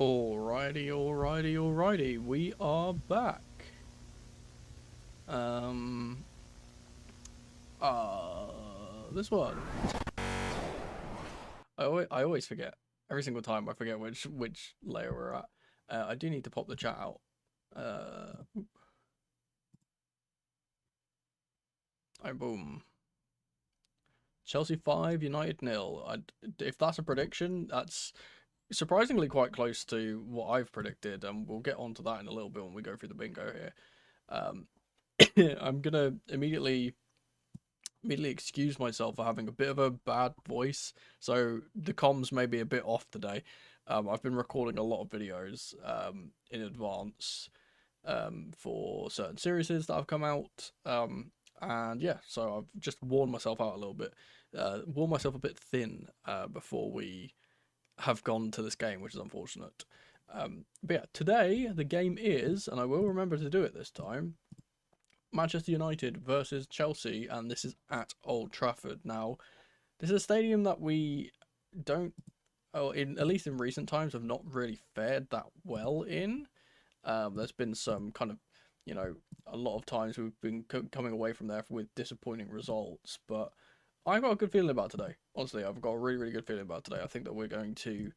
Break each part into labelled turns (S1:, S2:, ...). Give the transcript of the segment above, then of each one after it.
S1: Alrighty. We are back. This one. I always forget. Every single time I forget which layer we're at. I do need to pop the chat out. Boom. Chelsea 5, United 0. If that's a prediction, that's surprisingly quite close to what I've predicted, and we'll get onto that in a little bit when we go through the bingo here. I'm gonna immediately excuse myself for having a bit of a bad voice, so the comms may be a bit off today. I've been recording a lot of videos in advance for certain series that have come out, and yeah, so I've just worn myself out a little bit, worn myself a bit thin before we have gone to this game, which is unfortunate. But yeah, today the game is, and I will remember to do it this time, Manchester United versus Chelsea, and this is at Old Trafford. Now, this is a stadium that we don't, at least in recent times, have not really fared that well in. There's been some kind of, a lot of times we've been coming away from there with disappointing results, but I've got a good feeling about today. Honestly, I've got a really good feeling about today. I think that we're going to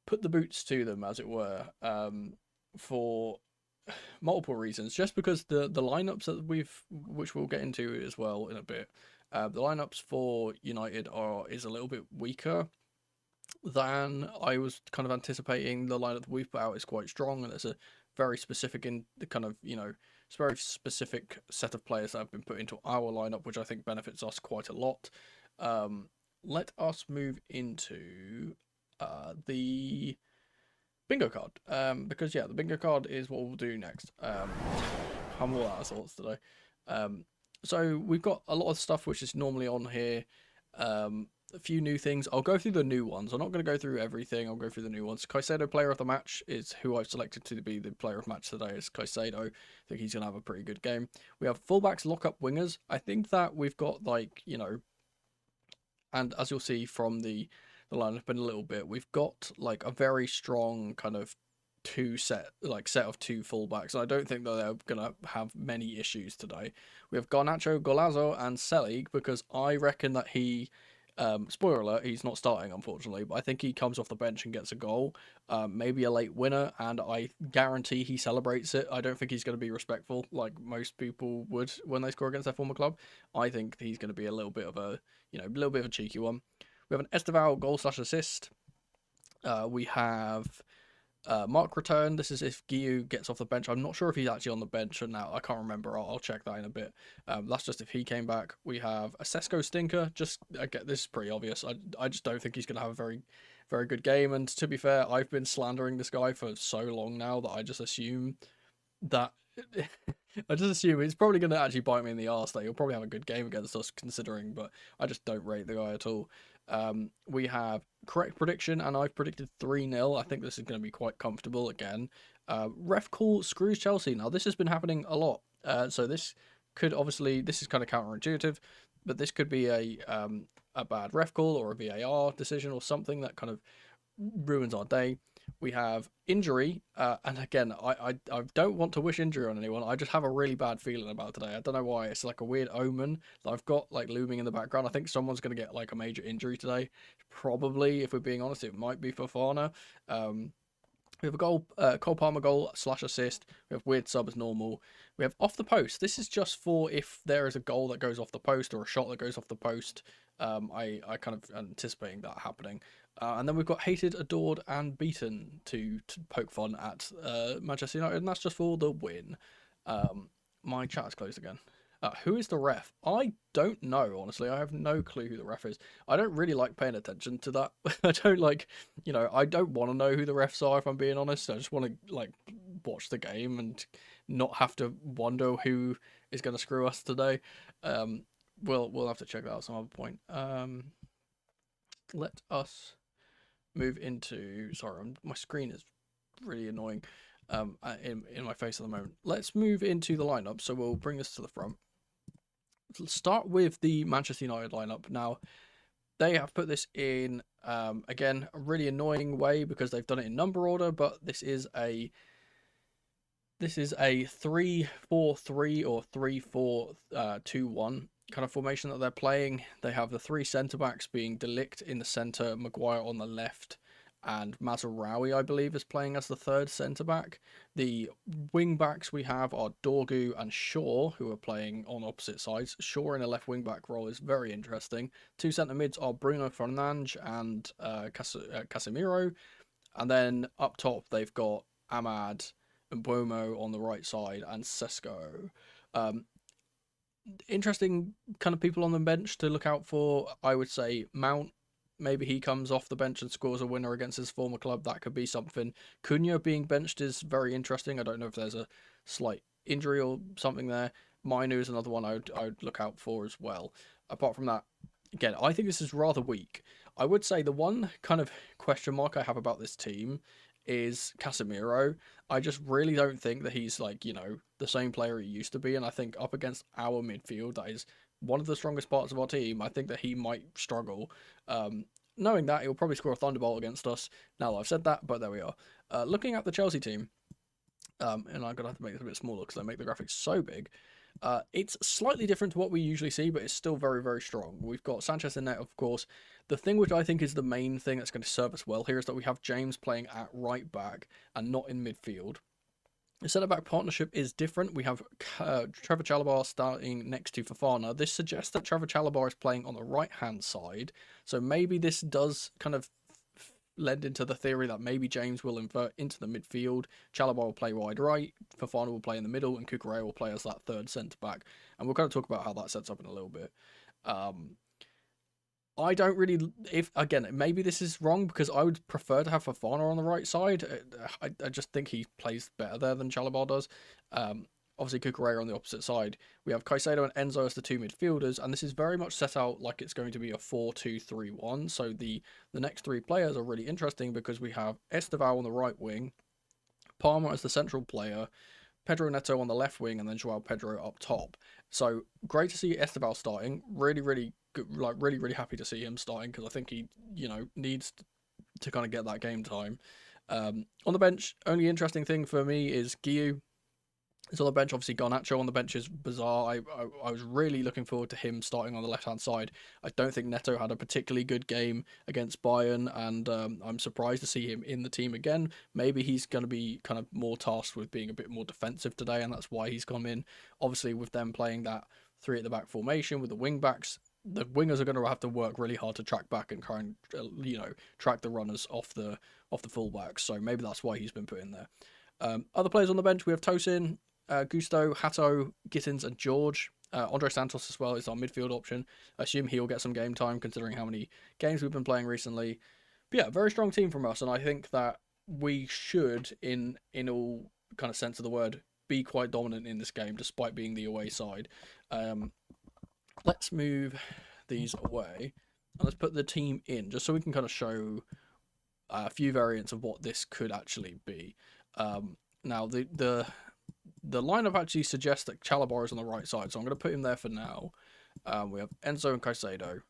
S1: put the boots to them, as it were, for multiple reasons. Just because the lineups that which we'll get into as well in a bit, the lineups for United is a little bit weaker than I was kind of anticipating. The lineup that we've put out is quite strong, and it's a very specific in the kind of, it's a very specific set of players that have been put into our lineup, which I think benefits us quite a lot. Let us move into the bingo card, because yeah, the bingo card is what we'll do next. I'm all out of sorts today. So we've got a lot of stuff which is normally on here. A few new things. I'll go through the new ones. I'm not going to go through everything. I'll go through the new ones. Caicedo, player of the match, is who I've selected to be the player of match today. Is Caicedo. I think he's going to have a pretty good game. We have fullbacks, lock-up wingers. I think that we've got, like, and as you'll see from the lineup in a little bit, we've got like a very strong kind of set of two fullbacks, and I don't think that they're gonna have many issues today. We have Garnacho, Golazo, and Selig, because I reckon that he, spoiler alert, he's not starting unfortunately, but I think he comes off the bench and gets a goal, maybe a late winner, and I guarantee he celebrates it. I don't think he's going to be respectful like most people would when they score against their former club. I think he's going to be a little bit of a, cheeky one. We have an Esteval goal/assist. We have Mark return. This is if Guiu gets off the bench. I'm not sure if he's actually on the bench or now. I can't remember. I'll check that in a bit. That's just if he came back. We have a Sesko stinker. This is pretty obvious. I just don't think he's going to have a very, very good game. And to be fair, I've been slandering this guy for so long now that I just assume that he's probably going to actually bite me in the arse. That he'll probably have a good game against us, considering. But I just don't rate the guy at all. We have correct prediction, and I've predicted 3-0. I think this is going to be quite comfortable again. Ref call screws Chelsea. Now, this has been happening a lot. So this could obviously, this is kind of counterintuitive, but this could be a bad ref call or a VAR decision or something that kind of ruins our day. We have injury, and again, I don't want to wish injury on anyone. I just have a really bad feeling about today. I don't know why. It's like a weird omen that I've got like looming in the background. I think someone's going to get like a major injury today. Probably, if we're being honest, it might be Fofana. We have a goal, Cole Palmer goal/assist. We have weird sub as normal. We have off the post. This is just for if there is a goal that goes off the post or a shot that goes off the post. I kind of anticipating that happening. And then we've got hated, adored, and beaten to poke fun at Manchester United, and that's just for the win. My chat is closed again. Who is the ref? I don't know, honestly. I have no clue who the ref is. I don't really like paying attention to that. I don't like, I don't want to know who the refs are, if I'm being honest. I just want to, like, watch the game and not have to wonder who is going to screw us today. We'll have to check that out some other point. Let us move into, sorry, my screen is really annoying in my face at the moment. Let's move into the lineup. So we'll bring this to the front. Let's start with the Manchester United lineup. Now, they have put this in, again, a really annoying way because they've done it in number order, but this is a 3-4-3 or 3-4-2-1 kind of formation that they're playing. They have the three centre backs being De Ligt in the centre, Maguire on the left, and Mazraoui, I believe, is playing as the third centre back. The wing backs we have are Dorgu and Shaw, who are playing on opposite sides. Shaw in a left wing back role is very interesting. Two centre mids are Bruno Fernandes and Casemiro, and then up top they've got Ahmad and Mbomo on the right side and Sesko. Interesting kind of people on the bench to look out for. I would say Mount. Maybe he comes off the bench and scores a winner against his former club. That could be something. Cunha being benched is very interesting. I don't know if there's a slight injury or something there. Mainu is another one I would look out for as well. Apart from that, again, I think this is rather weak. I would say the one kind of question mark I have about this team is Casemiro. I just really don't think that he's like, the same player he used to be. And I think up against our midfield, that is one of the strongest parts of our team. I think that he might struggle. Knowing that, he'll probably score a thunderbolt against us. Now that I've said that, but there we are. Looking at the Chelsea team, and I'm going to have to make this a bit smaller because I make the graphics so big. It's slightly different to what we usually see, but it's still very, very strong. We've got Sanchez in net, of course. The thing which I think is the main thing that's going to serve us well here is that we have James playing at right back and not in midfield. The centre-back partnership is different. We have Trevor Chalobah starting next to Fofana. This suggests that Trevor Chalobah is playing on the right-hand side. So maybe this does kind of lend into the theory that maybe James will invert into the midfield. Chalobah will play wide right. Fofana will play in the middle. And Cucurella will play as that third centre-back. And we'll kind of talk about how that sets up in a little bit. I don't really, again, maybe this is wrong because I would prefer to have Fofana on the right side. I just think he plays better there than Chalobah does. Obviously, Cucurella on the opposite side. We have Caicedo and Enzo as the two midfielders, and this is very much set out like it's going to be a 4-2-3-1. So the next three players are really interesting because we have Esteval on the right wing, Palmer as the central player, Pedro Neto on the left wing, and then Joao Pedro up top. So great to see Esteval starting. Really, really good, like really happy to see him starting because I think he, needs to kind of get that game time. On the bench, only interesting thing for me is Guiu. It's on the bench. Obviously, Garnacho on the bench is bizarre. I was really looking forward to him starting on the left-hand side. I don't think Neto had a particularly good game against Bayern, and I'm surprised to see him in the team again. Maybe he's going to be kind of more tasked with being a bit more defensive today, and that's why he's come in. Obviously, with them playing that three at the back formation with the wing-backs, the wingers are going to have to work really hard to track back and try and, track the runners off the full-backs. So maybe that's why he's been put in there. Other players on the bench, we have Tosin, Gusto, Hato, Gittins, and George. Andre Santos as well is our midfield option. I assume he'll get some game time considering how many games we've been playing recently. But yeah, very strong team from us, and I think that we should, in all kind of sense of the word, be quite dominant in this game despite being the away side. Let's move these away and let's put the team in just so we can kind of show a few variants of what this could actually be. Now the lineup actually suggests that Chalobah is on the right side, so I'm going to put him there for now. We have Enzo and Caicedo,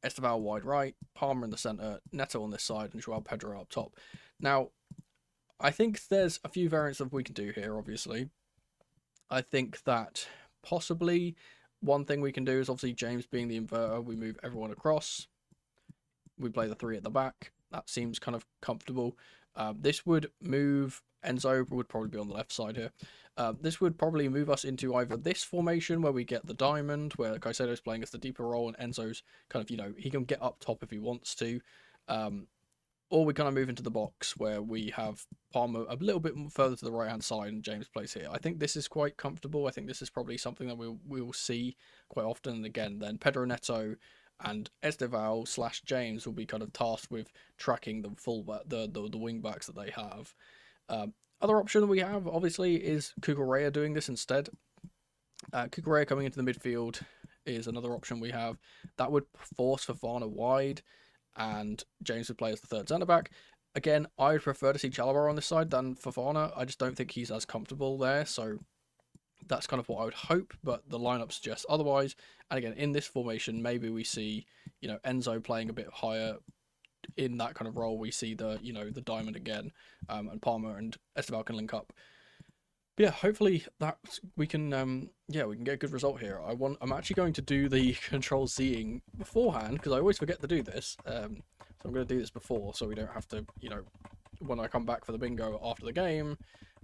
S1: Esteval wide right, Palmer in the centre, Neto on this side, and Joao Pedro up top. Now, I think there's a few variants that we can do here, obviously. I think that possibly one thing we can do is obviously James being the inverter, we move everyone across. We play the three at the back. That seems kind of comfortable. This would move, Enzo would probably be on the left side here. This would probably move us into either this formation where we get the diamond, where Caicedo's playing as the deeper role and Enzo's kind of, he can get up top if he wants to. Or we kind of move into the box where we have Palmer a little bit further to the right-hand side and James plays here. I think this is quite comfortable. I think this is probably something that we will see quite often. And again, then Pedro Neto and Esteval / James will be kind of tasked with tracking the the wing backs that they have. Other option that we have, obviously, is Cucurella doing this instead. Cucurella coming into the midfield is another option we have. That would force Fofana wide, and James would play as the third centre-back. Again, I would prefer to see Chalobah on this side than Fofana. I just don't think he's as comfortable there, so That's kind of what I would hope, but the lineup suggests otherwise. And again, in this formation, maybe we see, Enzo playing a bit higher in that kind of role. We see the, the diamond again, and Palmer and Esteval can link up. But yeah, hopefully that we can, we can get a good result here. I'm actually going to do the control Zing beforehand because I always forget to do this. So I'm going to do this before, so we don't have to, when I come back for the bingo after the game,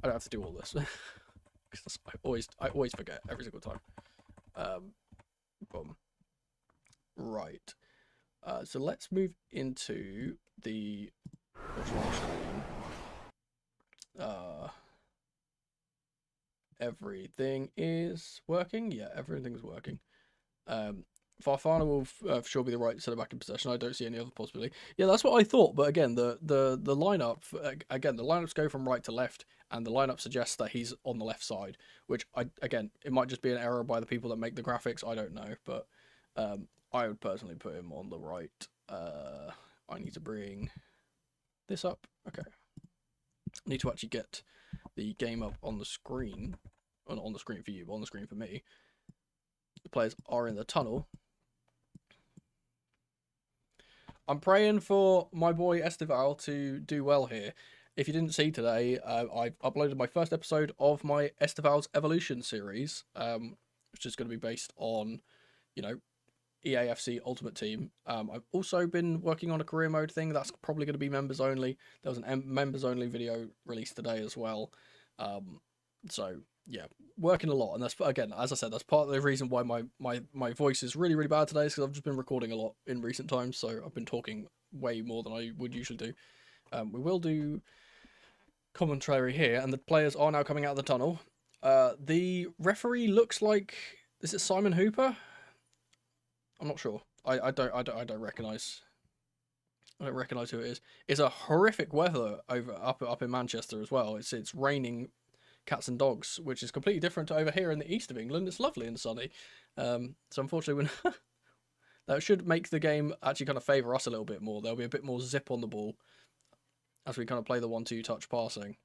S1: I don't have to do all this. Because I always forget every single time. Boom. Right. So let's move into the Watchalong screen. Everything is working. Yeah, everything's working. Farfana will for sure be the right centre back in possession. I don't see any other possibility. Yeah, that's what I thought. But again, the lineup the lineups go from right to left, and the lineup suggests that he's on the left side. Which it might just be an error by the people that make the graphics. I don't know, but I would personally put him on the right. I need to bring this up. Okay, I need to actually get the game up on the screen. On the screen for you, on the screen for me. The players are in the tunnel. I'm praying for my boy Esteval to do well here. If you didn't see today, I've uploaded my first episode of my Esteval's Evolution series, which is going to be based on, EAFC Ultimate Team. I've also been working on a career mode thing that's probably going to be members only. There was an members only video released today as well. So yeah, working a lot, and that's, again, as I said, that's part of the reason why my voice is really bad today, is because I've just been recording a lot in recent times, so I've been talking way more than I would usually do. We will do commentary here, and the players are now coming out of the tunnel. The referee looks like, is it Simon Hooper? I'm not sure. I don't recognise. I don't recognise who it is. It's a horrific weather up in Manchester as well. It's raining cats and dogs, which is completely different to over here in the east of England. It's lovely and sunny. So unfortunately, that should make the game actually kind of favour us a little bit more. There'll be a bit more zip on the ball as we kind of play the 1-2 touch passing.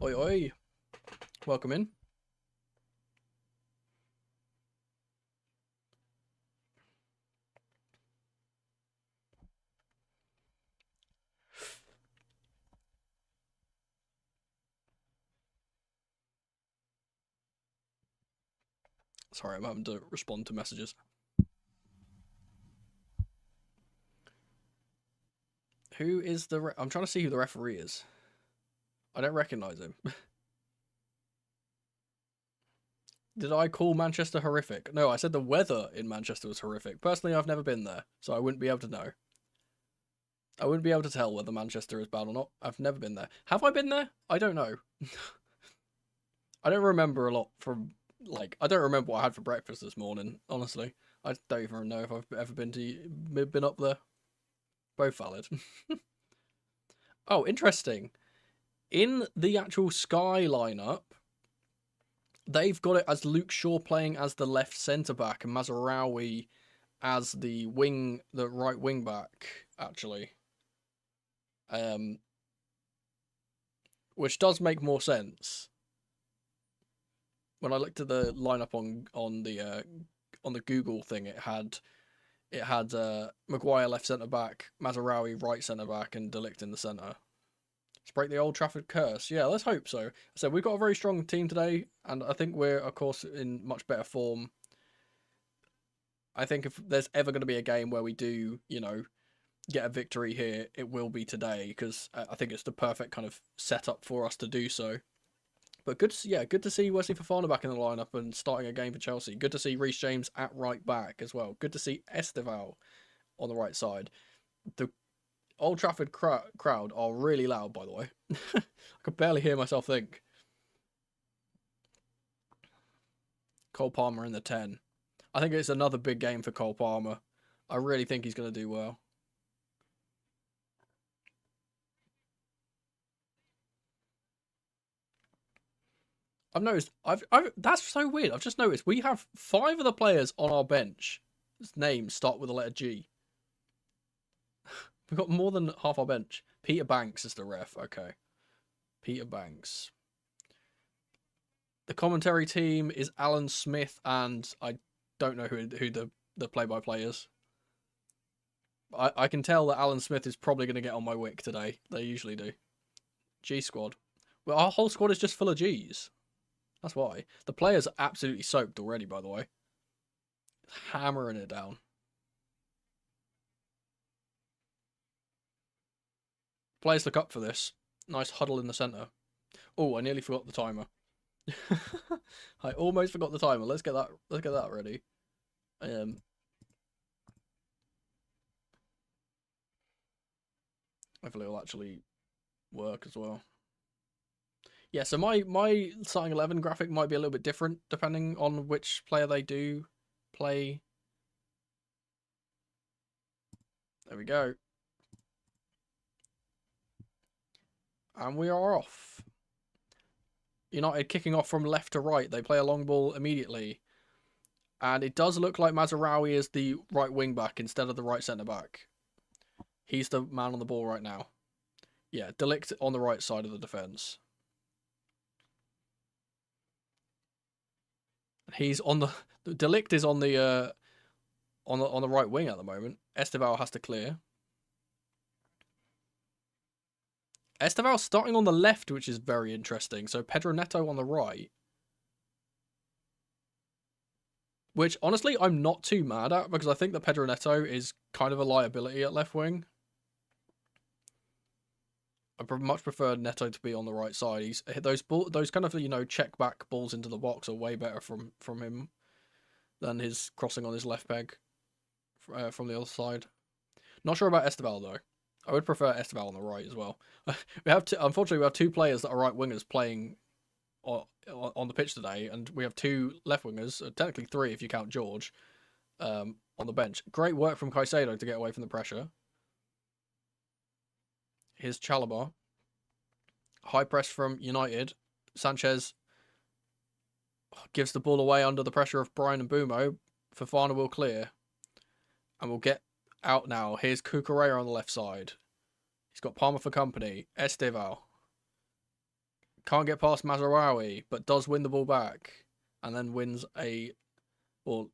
S1: Oi, oi. Welcome in. Sorry, I'm having to respond to messages. Who is the... I'm trying to see who the referee is. I don't recognise him. Did I call Manchester horrific? No, I said the weather in Manchester was horrific. Personally, I've never been there, so I wouldn't be able to know. I wouldn't be able to tell whether Manchester is bad or not. I've never been there. Have I been there? I don't know. I don't remember a lot from... I don't remember what I had for breakfast this morning, honestly. I don't even know if I've ever been up there. Both valid. Oh, interesting. In the actual Sky lineup, they've got it as Luke Shaw playing as the left centre-back and Mazraoui as the right wing-back, actually. Which does make more sense. When I looked at the lineup on the Google thing, it had Maguire left centre back, Mazraoui right centre back, and De Ligt in the centre. Let's break the Old Trafford curse. Yeah, let's hope so. So we've got a very strong team today, and I think we're, of course, in much better form. I think if there's ever going to be a game where we do, get a victory here, it will be today, because I think it's the perfect kind of setup for us to do so. But good to see Wesley Fofana back in the lineup and starting a game for Chelsea. Good to see Reece James at right back as well. Good to see Esteval on the right side. The Old Trafford crowd are really loud, by the way. I could barely hear myself think. Cole Palmer in the 10. I think it's another big game for Cole Palmer. I really think he's going to do well. I've noticed, that's so weird. I've just noticed we have 5 of the players on our bench. Names start with the letter G. We've got more than half our bench. Peter Banks is the ref. Okay. Peter Banks. The commentary team is Alan Smith, and I don't know who the play-by-play is. I can tell that Alan Smith is probably going to get on my wick today. They usually do. G squad. Well, our whole squad is just full of Gs. That's why. The players are absolutely soaked already, by the way. Hammering it down. Players look up for this. Nice huddle in the centre. Oh, I nearly forgot the timer. I almost forgot the timer. Let's get that ready. Hopefully it'll actually work as well. Yeah, so my starting 11 graphic might be a little bit different depending on which player they do play. There we go. And we are off. United kicking off from left to right. They play a long ball immediately. And it does look like Mazraoui is the right wing back instead of the right centre back. He's the man on the ball right now. Yeah, De Ligt on the right side of the defence. He's on the De Ligt is on the right wing at the moment. Esteval has to clear. Esteval starting on the left, which is very interesting. So Pedro Neto on the right. Which, honestly, I'm not too mad at, because I think that Pedro Neto is kind of a liability at left wing. I much prefer Neto to be on the right side. He's those kind of, you know, check back balls into the box are way better from him than his crossing on his left peg from the other side. Not sure about Esteval though. I would prefer Esteval on the right as well. Unfortunately, we have two players that are right wingers playing on the pitch today, and we have two left wingers, technically three if you count George, on the bench. Great work from Caicedo to get away from the pressure. Here's Chalobah. High press from United. Sanchez gives the ball away under the pressure of Brian and Bumo. Fofana will clear. And we'll get out now. Here's Cucurella on the left side. He's got Palmer for company. Esteval. Can't get past Mazraoui, but does win the ball back. And then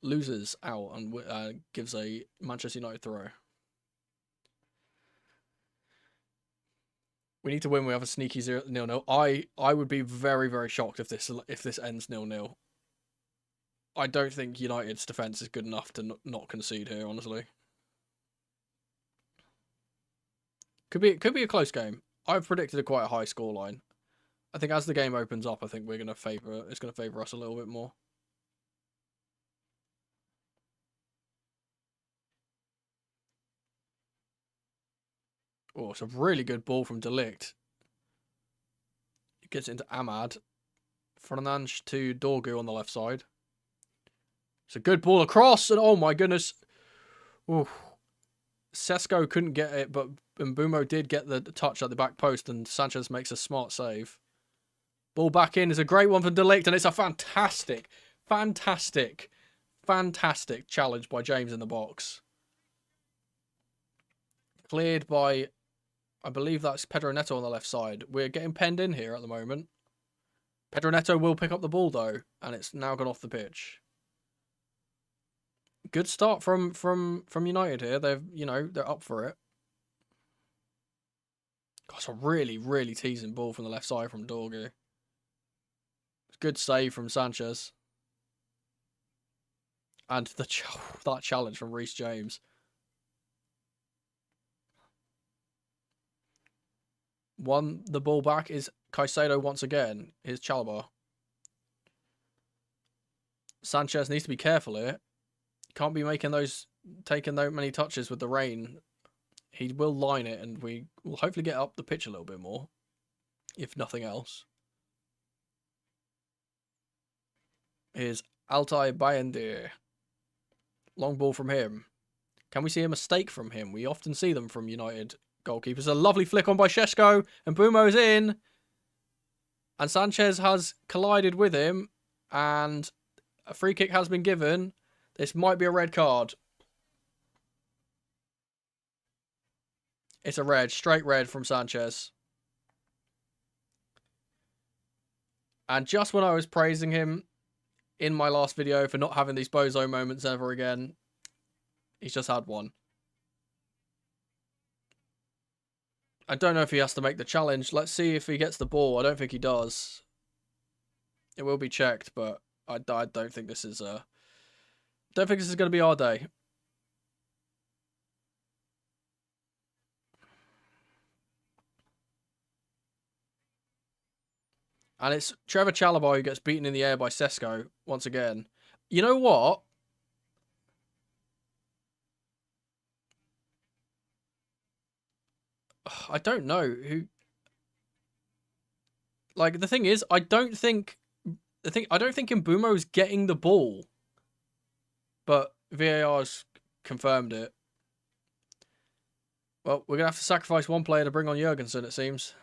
S1: loses out and gives a Manchester United throw. We need to win. We have a sneaky 0-0. I would be very, very shocked if this ends 0-0. I don't think United's defence is good enough to not concede here, honestly. Could be a close game. I've predicted quite a high scoreline. I think as the game opens up, I think it's going to favour us a little bit more. Oh, it's a really good ball from De Ligt. It gets into Ahmad. Fernandes to Dorgu on the left side. It's a good ball across, and oh my goodness. Ooh. Sesko couldn't get it, but Mbumo did get the touch at the back post, and Sanchez makes a smart save. Ball back in is a great one for De Ligt, and it's a fantastic challenge by James in the box. Cleared by, I believe that's Pedro Neto on the left side. We're getting penned in here at the moment. Pedro Neto will pick up the ball though, and it's now gone off the pitch. Good start from United here. They're up for it. Got a really, really teasing ball from the left side from Dorgu. Good save from Sanchez. And that challenge from Reece James. Won the ball back is Caicedo once again. Here's Chalobah. Sanchez needs to be careful here. Can't be taking that many touches with the rain. He will line it, and we will hopefully get up the pitch a little bit more, if nothing else. Here's Altay Bayındır. Long ball from him. Can we see a mistake from him? We often see them from United goalkeepers. A lovely flick on by Sesko, and Bumo's in. And Sanchez has collided with him, and a free kick has been given. This might be a red card. It's a red, straight red from Sanchez. And just when I was praising him in my last video for not having these bozo moments ever again, he's just had one. I don't know if he has to make the challenge. Let's see if he gets the ball. I don't think he does. It will be checked, but I don't think this is going to be our day. And it's Trevor Chalobah who gets beaten in the air by Sesko once again. You know what? I don't know who. Like, the thing is, I don't think Mbumo's getting the ball, but VAR's confirmed it. Well, we're gonna have to sacrifice one player to bring on Jurgensen, it seems.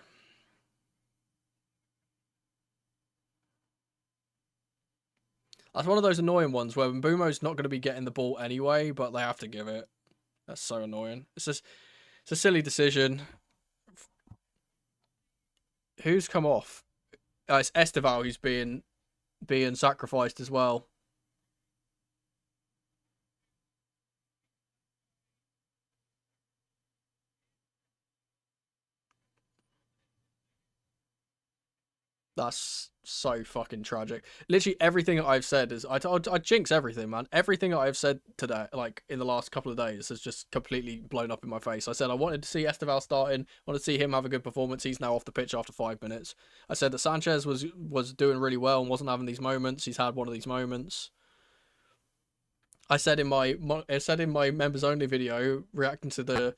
S1: That's one of those annoying ones where Mbumo's not going to be getting the ball anyway, but they have to give it. That's so annoying. It's a silly decision. Who's come off? It's Esteval who's being sacrificed as well. That's so fucking tragic. Literally everything I've said is I jinx everything, man. Everything I've said today, like in the last couple of days, has just completely blown up in my face. I said I wanted to see Esteval starting, wanted to see him have a good performance. He's now off the pitch after 5 minutes. I said that Sanchez was doing really well and wasn't having these moments. He's had one of these moments. I said in my members only video reacting to the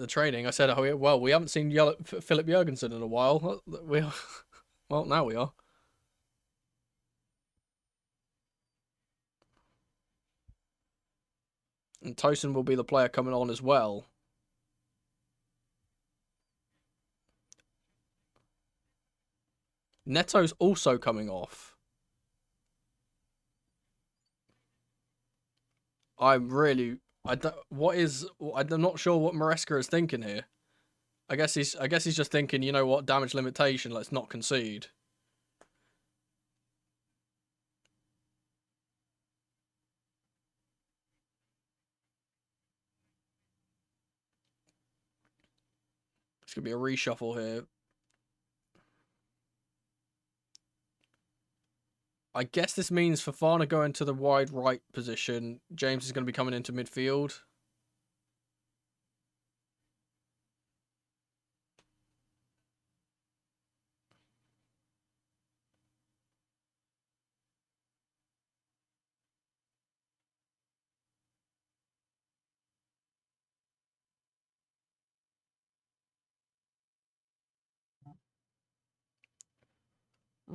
S1: training. I said, oh well, we haven't seen Philip Jurgensen in a while. Well, now we are. And Tosin will be the player coming on as well. Neto's also coming off. I'm not sure what Maresca is thinking here. I guess he's just thinking, you know what, damage limitation, let's not concede. It's going to be a reshuffle here. I guess this means Fofana going to the wide right position. James is going to be coming into midfield.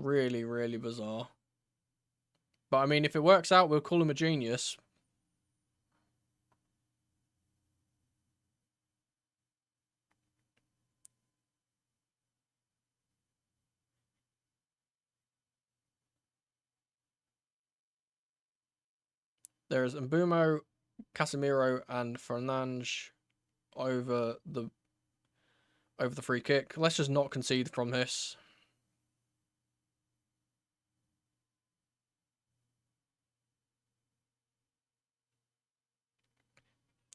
S1: Really, really bizarre. But I mean, if it works out, we'll call him a genius. There's Mbumo, Casemiro, and Fernandes over the free kick. Let's just not concede from this.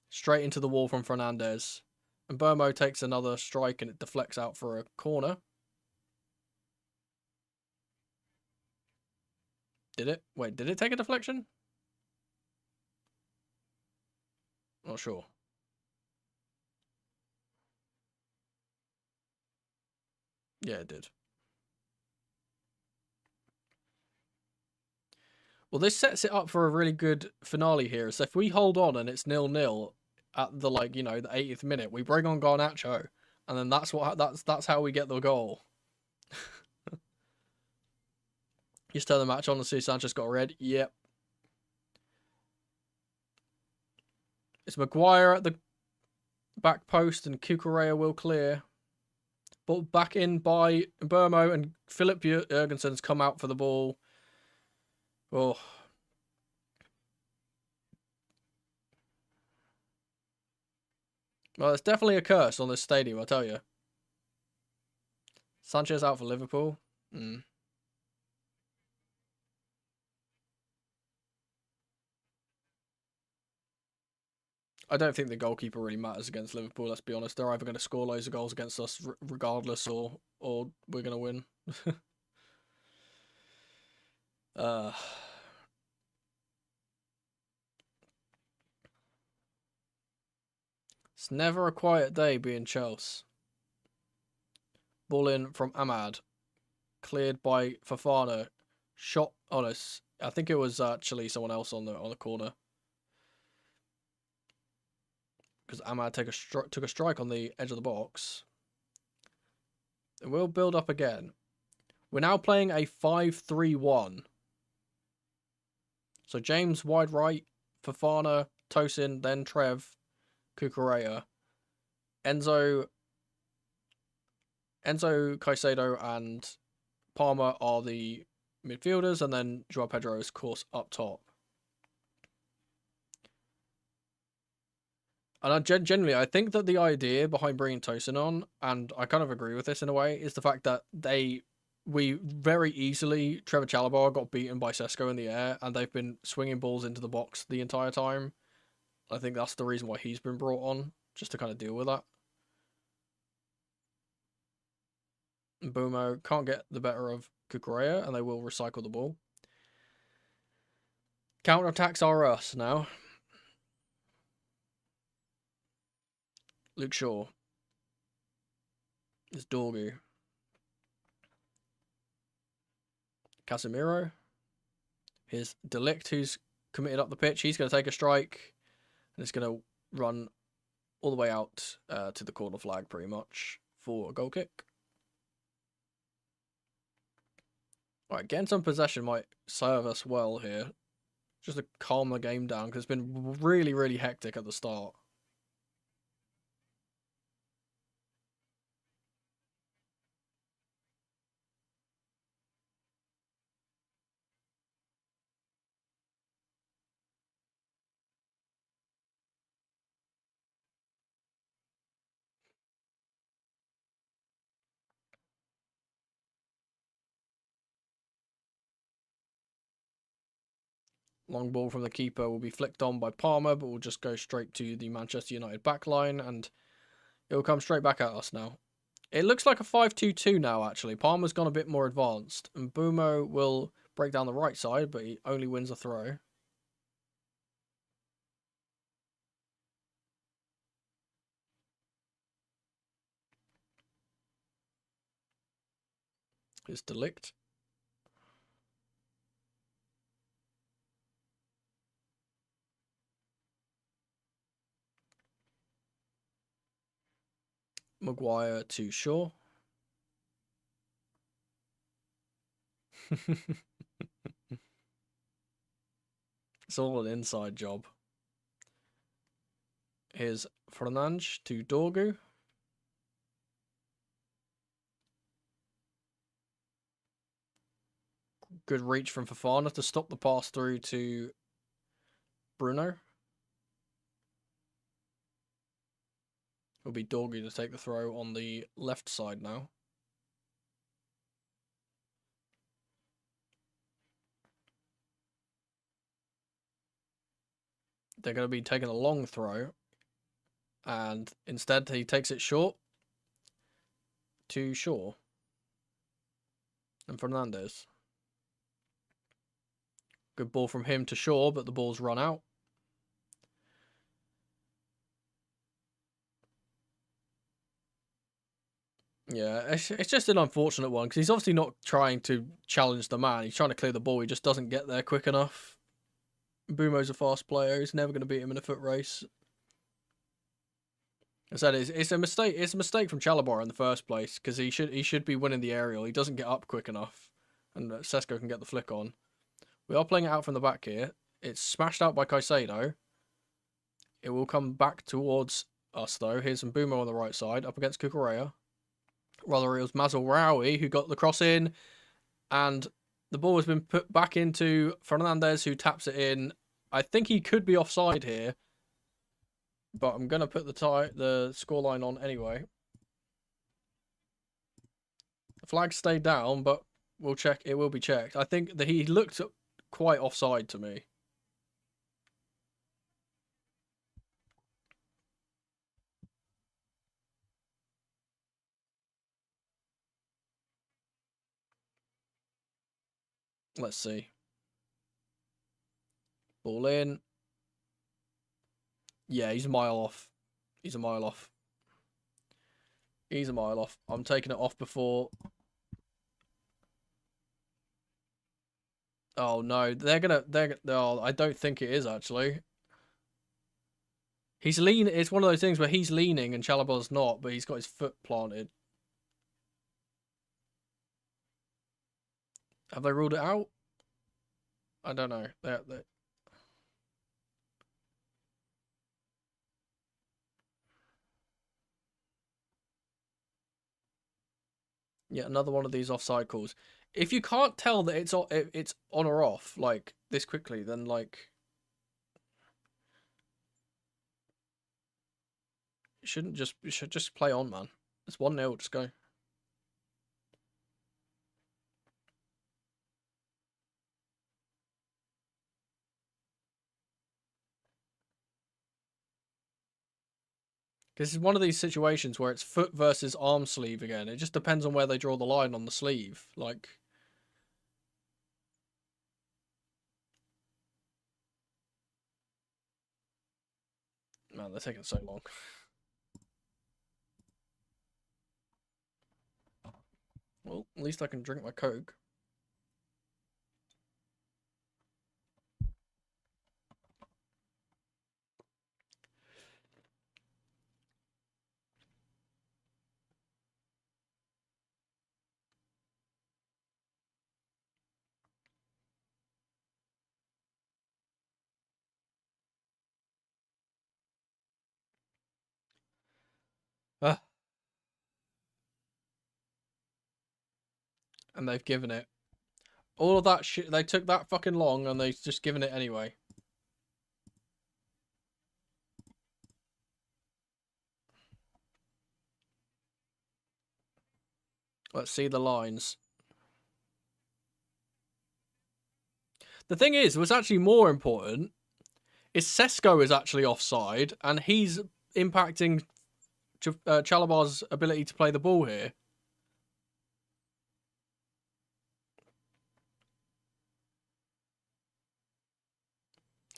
S1: Straight into the wall from Fernandes. And Mbumo takes another strike and it deflects out for a corner. Did it? Wait, did it take a deflection? Not sure. Yeah, it did. Well, this sets it up for a really good finale here. So if we hold on and it's 0-0 at the, like, you know, the 80th minute, we bring on Garnacho, and then that's how we get the goal. Just turn the match on and see Sanchez got a red. Yep. It's Maguire at the back post and Cucurella will clear. Ball back in by Mbumo and Philip Jurgensen's come out for the ball. Oh. Well, it's definitely a curse on this stadium, I tell you. Sanchez out for Liverpool. I don't think the goalkeeper really matters against Liverpool, let's be honest. They're either going to score loads of goals against us regardless, or we're going to win. It's never a quiet day being Chelsea. Ball in from Ahmad. Cleared by Fofana. Shot on us. I think it was actually someone else on the corner. Because Ahmad took a strike on the edge of the box. And we'll build up again. We're now playing a 5-3-1. So James wide right, Fofana, Tosin, then Trev, Cucurella, Enzo, Caicedo, and Palmer are the midfielders, and then Joao Pedro is, of course, up top. And genuinely, I think that the idea behind bringing Tosin on, and I kind of agree with this in a way, is the fact that we very easily, Trevor Chalobah got beaten by Sesko in the air, and they've been swinging balls into the box the entire time. I think that's the reason why he's been brought on, just to kind of deal with that. Mbeumo can't get the better of Cucurella, and they will recycle the ball. Counter-attacks are us now. Luke Shaw. It's Dorgu. Casemiro. Here's De Ligt, who's committed up the pitch. He's going to take a strike, and it's going to run all the way out to the corner flag, pretty much, for a goal kick. Alright, getting some possession might serve us well here. Just to calm the game down, because it's been really, really hectic at the start. Long ball from the keeper will be flicked on by Palmer, but will just go straight to the Manchester United backline, and it will come straight back at us now. It looks like a 5-2-2 now, actually. Palmer's gone a bit more advanced, and Mbeumo will break down the right side, but he only wins a throw. It's De Ligt. Maguire to Shaw. It's all an inside job. Here's Fernandes to Dorgu. Good reach from Fofana to stop the pass through to Bruno. It'll be Dorgu to take the throw on the left side now. They're going to be taking a long throw, and instead he takes it short to Shaw and Fernandes. Good ball from him to Shaw, but the ball's run out. Yeah, it's just an unfortunate one, because he's obviously not trying to challenge the man. He's trying to clear the ball. He just doesn't get there quick enough. Mbeumo's a fast player. He's never going to beat him in a foot race. I said it's a mistake. It's a mistake from Chalobah in the first place, because he should be winning the aerial. He doesn't get up quick enough, and Sesko can get the flick on. We are playing it out from the back here. It's smashed out by Caicedo. It will come back towards us though. Here's Mbeumo on the right side, up against Cucurella. Rather, it was Mazraoui who got the cross in, and the ball has been put back into Fernandes, who taps it in. I think he could be offside here. but I'm gonna put the scoreline on anyway. The flag stayed down, but we'll check. It will be checked. I think that he looked quite offside to me. Let's see. Ball in. Yeah, he's a mile off. He's a mile off. He's a mile off. I'm taking it off before. Oh no, oh, I don't think it is actually. He's lean. It's one of those things where he's leaning and Chalobah's not, but he's got his foot planted. Have they ruled it out? I don't know. They're... Yeah, another one of these offside calls. If you can't tell that it's on or off like this quickly, then like you should just play on, man. It's 1-0. Just go. This is one of these situations where it's foot versus arm sleeve again. It just depends on where they draw the line on the sleeve. Like, man, they're taking so long. Well, at least I can drink my Coke. And they've given it. All of that shit, they took that fucking long and they've just given it anyway. Let's see the lines. The thing is, what's actually more important is Sesko is actually offside and he's impacting Chalobah's ability to play the ball here.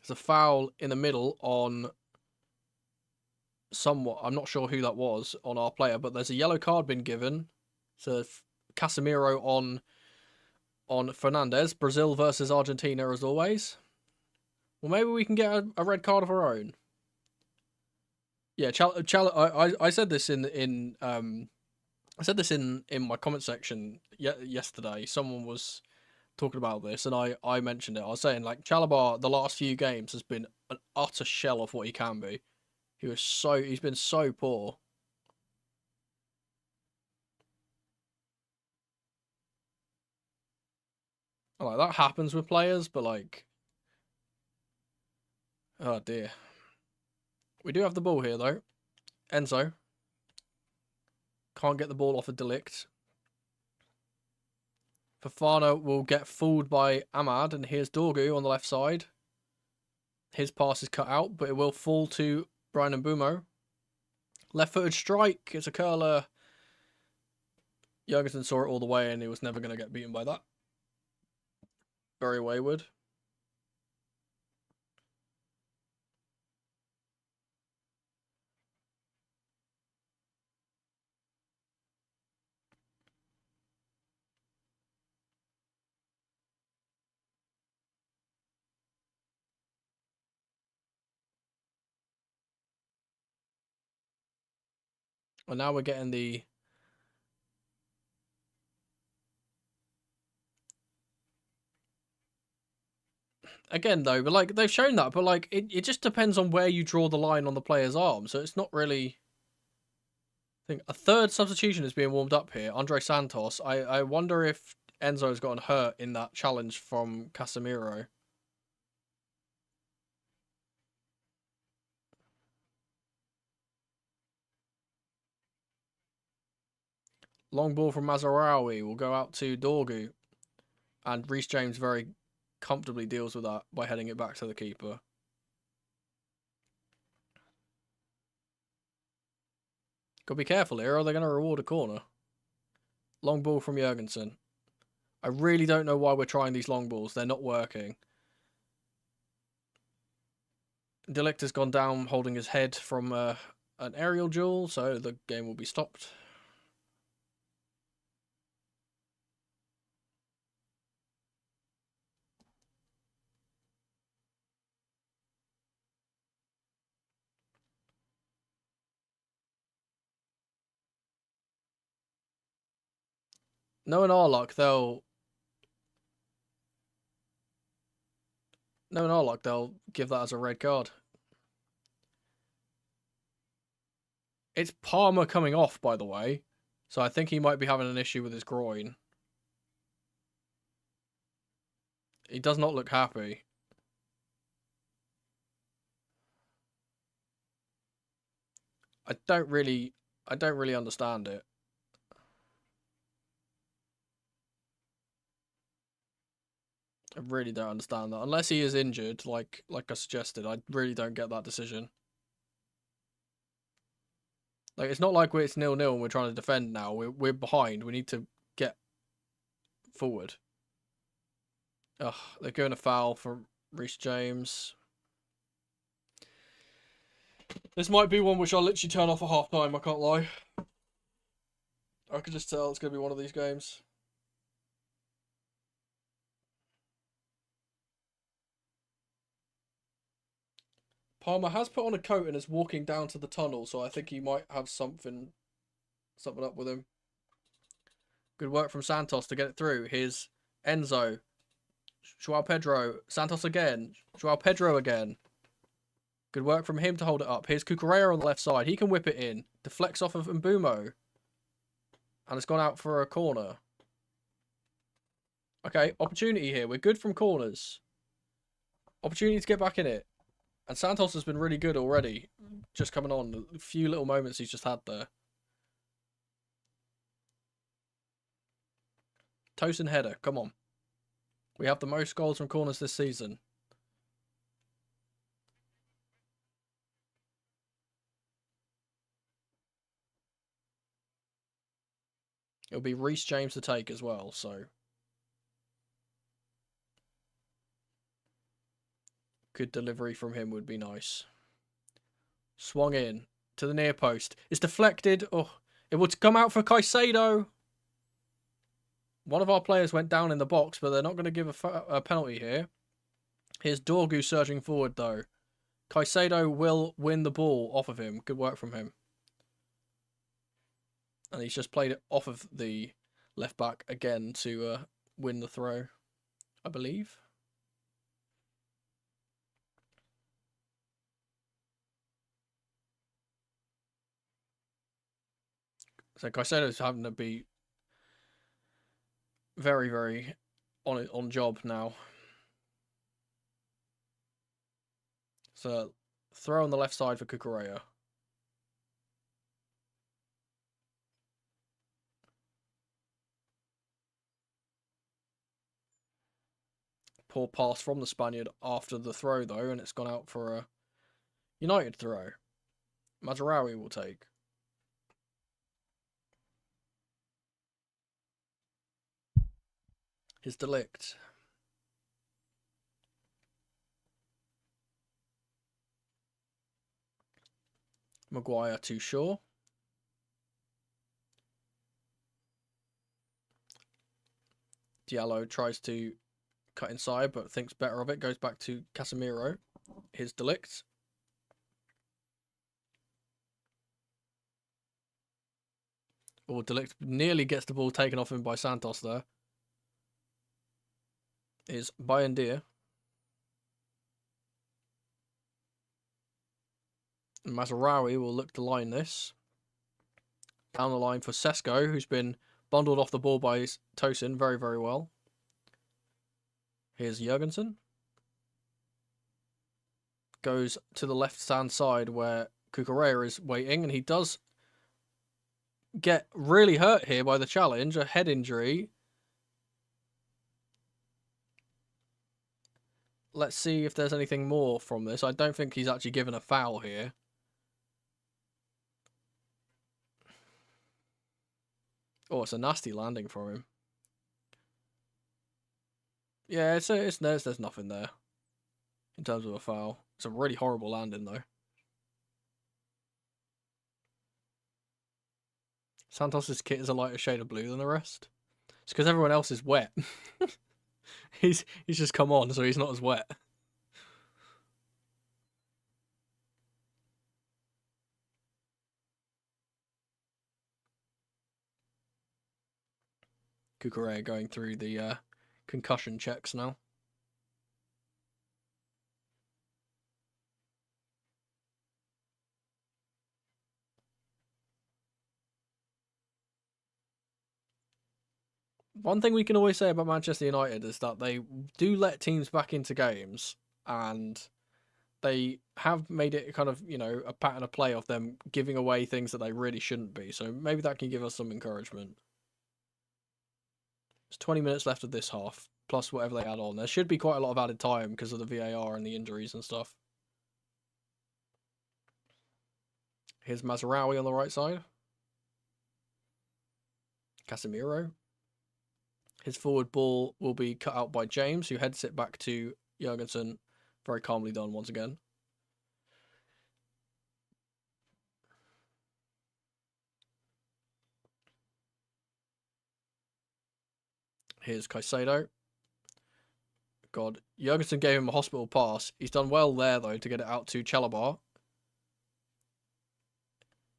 S1: There's a foul in the middle on somewhat. I'm not sure who that was on our player, but there's a yellow card been given. So Casemiro on Fernandez. Brazil versus Argentina as always. Well, maybe we can get a red card of our own. Yeah, I said this in my comment section yesterday. Someone was talking about this, and I mentioned it. I was saying like Chalobah, the last few games has been an utter shell of what he can be. He's been so poor. Like that happens with players, but like, oh dear. We do have the ball here though. Enzo can't get the ball off a delict. Fofana will get fooled by Ahmad, and here's Dorgu on the left side. His pass is cut out, but it will fall to Brian Mbumo. Left-footed strike. It's a curler. Jurgensen saw it all the way, and he was never going to get beaten by that. Very wayward. And now we're getting the... Again, though, but like they've shown that, but like it just depends on where you draw the line on the player's arm. So it's not really... I think a third substitution is being warmed up here. Andre Santos. I wonder if Enzo's gotten hurt in that challenge from Casemiro. Long ball from Mazraoui will go out to Dorgu. And Reece James very comfortably deals with that by heading it back to the keeper. Gotta be careful here, or they're going to reward a corner. Long ball from Jurgensen. I really don't know why we're trying these long balls. They're not working. De Ligt has gone down holding his head from an aerial duel, so the game will be stopped. Knowing our luck, they'll give that as a red card. It's Palmer coming off, by the way. So I think he might be having an issue with his groin. He does not look happy. I don't really understand it. I really don't understand that. Unless he is injured, like I suggested, I really don't get that decision. Like, it's not like it's 0-0 and we're trying to defend now. We're behind. We need to get forward. Ugh, they're going to foul for Reece James. This might be one which I'll literally turn off at half time, I can't lie. I can just tell it's going to be one of these games. Palmer has put on a coat and is walking down to the tunnel, so I think he might have something up with him. Good work from Santos to get it through. Here's Enzo. Joao Pedro. Santos again. Joao Pedro again. Good work from him to hold it up. Here's Cucurella on the left side. He can whip it in. Deflects off of Mbumo. And it's gone out for a corner. Okay, opportunity here. We're good from corners. Opportunity to get back in it. And Santos has been really good already. Just coming on. A few little moments he's just had there. Tosin header. Come on. We have the most goals from corners this season. It'll be Reece James to take as well, so. Good delivery from him would be nice. Swung in to the near post. It's deflected. Oh, it would come out for Caicedo. One of our players went down in the box, but they're not going to give a penalty here. Here's Dorgu surging forward, though. Caicedo will win the ball off of him. Good work from him. And he's just played it off of the left back again to win the throw, I believe. So Caicedo's having to be very, very on job now. So throw on the left side for Cucurella. Poor pass from the Spaniard after the throw, though, and it's gone out for a United throw. Mazraoui will take. His De Ligt. Maguire to Shaw. Diallo tries to cut inside, but thinks better of it. Goes back to Casemiro. His De Ligt. Oh, De Ligt nearly gets the ball taken off him by Santos there. Is Bayendir. Mazraoui will look to line this. Down the line for Sesko, who's been bundled off the ball by Tosin very, very well. Here's Jurgensen. Goes to the left-hand side where Cucurella is waiting, and he does get really hurt here by the challenge, a head injury. Let's see if there's anything more from this. I don't think he's actually given a foul here. Oh, it's a nasty landing for him. Yeah, there's nothing there in terms of a foul. It's a really horrible landing, though. Santos's kit is a lighter shade of blue than the rest. It's because everyone else is wet. he's just come on, so he's not as wet. Kukurea going through the concussion checks now. One thing we can always say about Manchester United is that they do let teams back into games, and they have made it kind of, you know, a pattern of play of them giving away things that they really shouldn't be. So maybe that can give us some encouragement. There's 20 minutes left of this half, plus whatever they add on. There should be quite a lot of added time because of the VAR and the injuries and stuff. Here's Mazraoui on the right side. Casemiro. His forward ball will be cut out by James, who heads it back to Jurgensen. Very calmly done once again. Here's Caicedo. God, Jurgensen gave him a hospital pass. He's done well there, though, to get it out to Chalobah.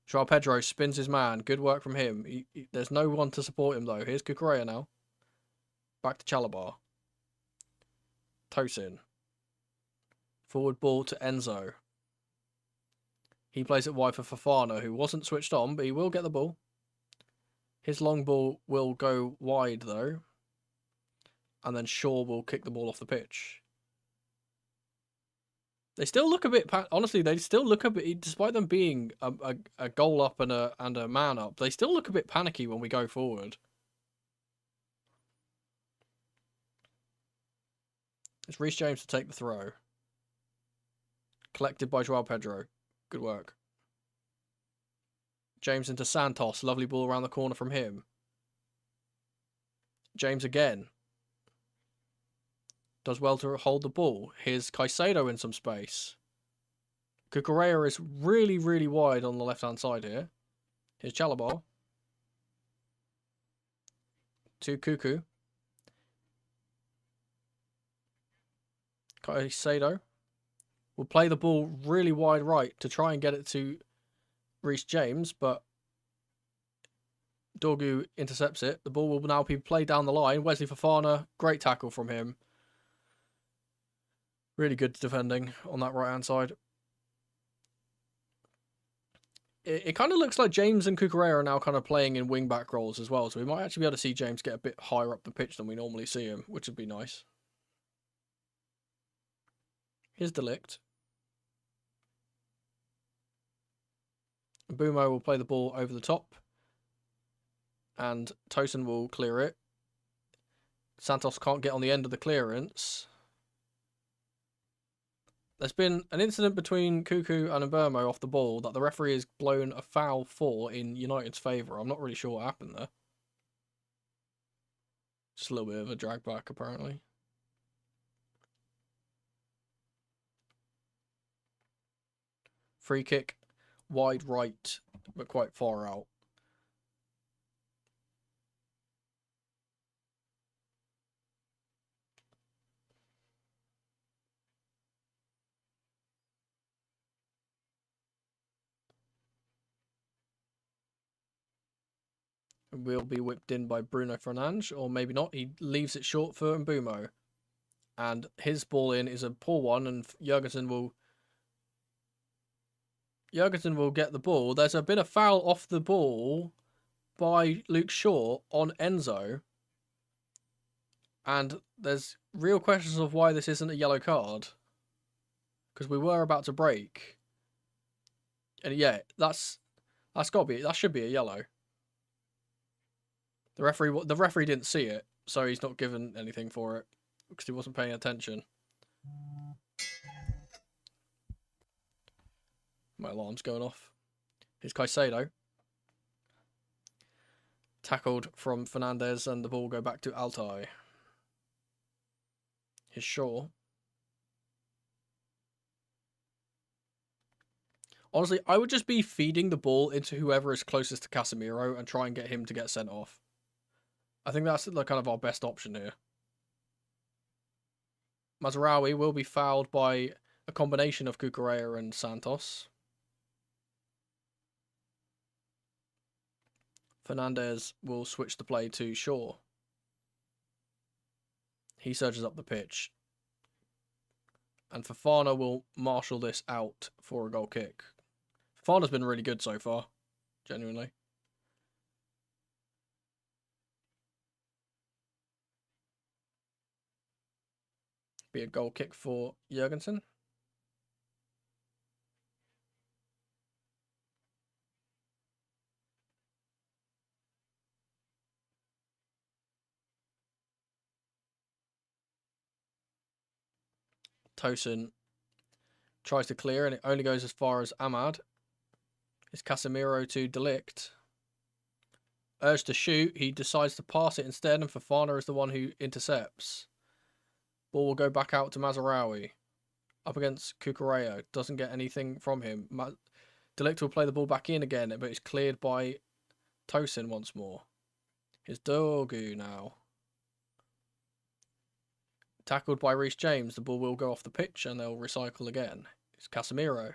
S1: Joao Pedro spins his man. Good work from him. There's no one to support him, though. Here's Kukurea now. Back to Chalobah. Tosin. Forward ball to Enzo. He plays it wide for Fofana, who wasn't switched on, but he will get the ball. His long ball will go wide, though. And then Shaw will kick the ball off the pitch. They still look a bit... Honestly, they still look a bit... Despite them being a goal up and a man up, they still look a bit panicky when we go forward. It's Reece James to take the throw. Collected by Joao Pedro. Good work. James into Santos. Lovely ball around the corner from him. James again. Does well to hold the ball. Here's Caicedo in some space. Kukurea is really, really wide on the left-hand side here. Here's Chalobah. To Cuckoo. Caicedo will play the ball really wide right to try and get it to Reece James, but Dorgu intercepts it. The ball will now be played down the line. Wesley Fofana, great tackle from him. Really good defending on that right-hand side. It kind of looks like James and Kukurea are now kind of playing in wing-back roles as well, so we might actually be able to see James get a bit higher up the pitch than we normally see him, which would be nice. Here's Delict. Bumo will play the ball over the top. And Tosin will clear it. Santos can't get on the end of the clearance. There's been an incident between Cuckoo and Mbermo off the ball that the referee has blown a foul for in United's favour. I'm not really sure what happened there. Just a little bit of a drag back, apparently. Free kick, wide right, but quite far out. Will be whipped in by Bruno Fernandes, or maybe not. He leaves it short for Mbumo. And his ball in is a poor one, and Jurgensen will get the ball. There's been a foul off the ball by Luke Shaw on Enzo. And there's real questions of why this isn't a yellow card. Because we were about to break. And yeah, that should be a yellow. The referee didn't see it, so he's not given anything for it because he wasn't paying attention. My alarm's going off. Here's Caicedo. Tackled from Fernandez, and the ball will go back to Altai. Here's Shaw. Honestly, I would just be feeding the ball into whoever is closest to Casemiro and try and get him to get sent off. I think that's kind of our best option here. Mazraoui will be fouled by a combination of Cucurella and Santos. Fernandez will switch the play to Shaw. He surges up the pitch. And Fofana will marshal this out for a goal kick. Fofana's been really good so far, genuinely. Be a goal kick for Jurgensen. Tosin tries to clear, and it only goes as far as Ahmad. It's Casemiro to De Ligt. Urged to shoot, he decides to pass it instead, and Fofana is the one who intercepts. Ball will go back out to Mazraoui. Up against Cucurella. Doesn't get anything from him. De Ligt will play the ball back in again, but it's cleared by Tosin once more. Here's Dogu now. Tackled by Reece James. The ball will go off the pitch and they'll recycle again. It's Casemiro.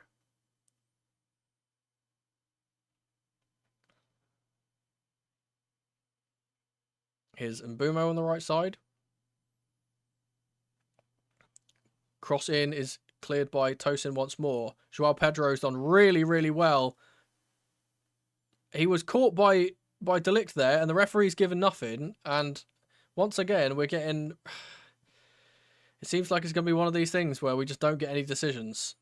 S1: Here's Mbumo on the right side. Cross in is cleared by Tosin once more. Joao Pedro's done really, really well. He was caught by De Ligt there, and the referee's given nothing. And once again, we're getting... It seems like it's going to be one of these things where we just don't get any decisions.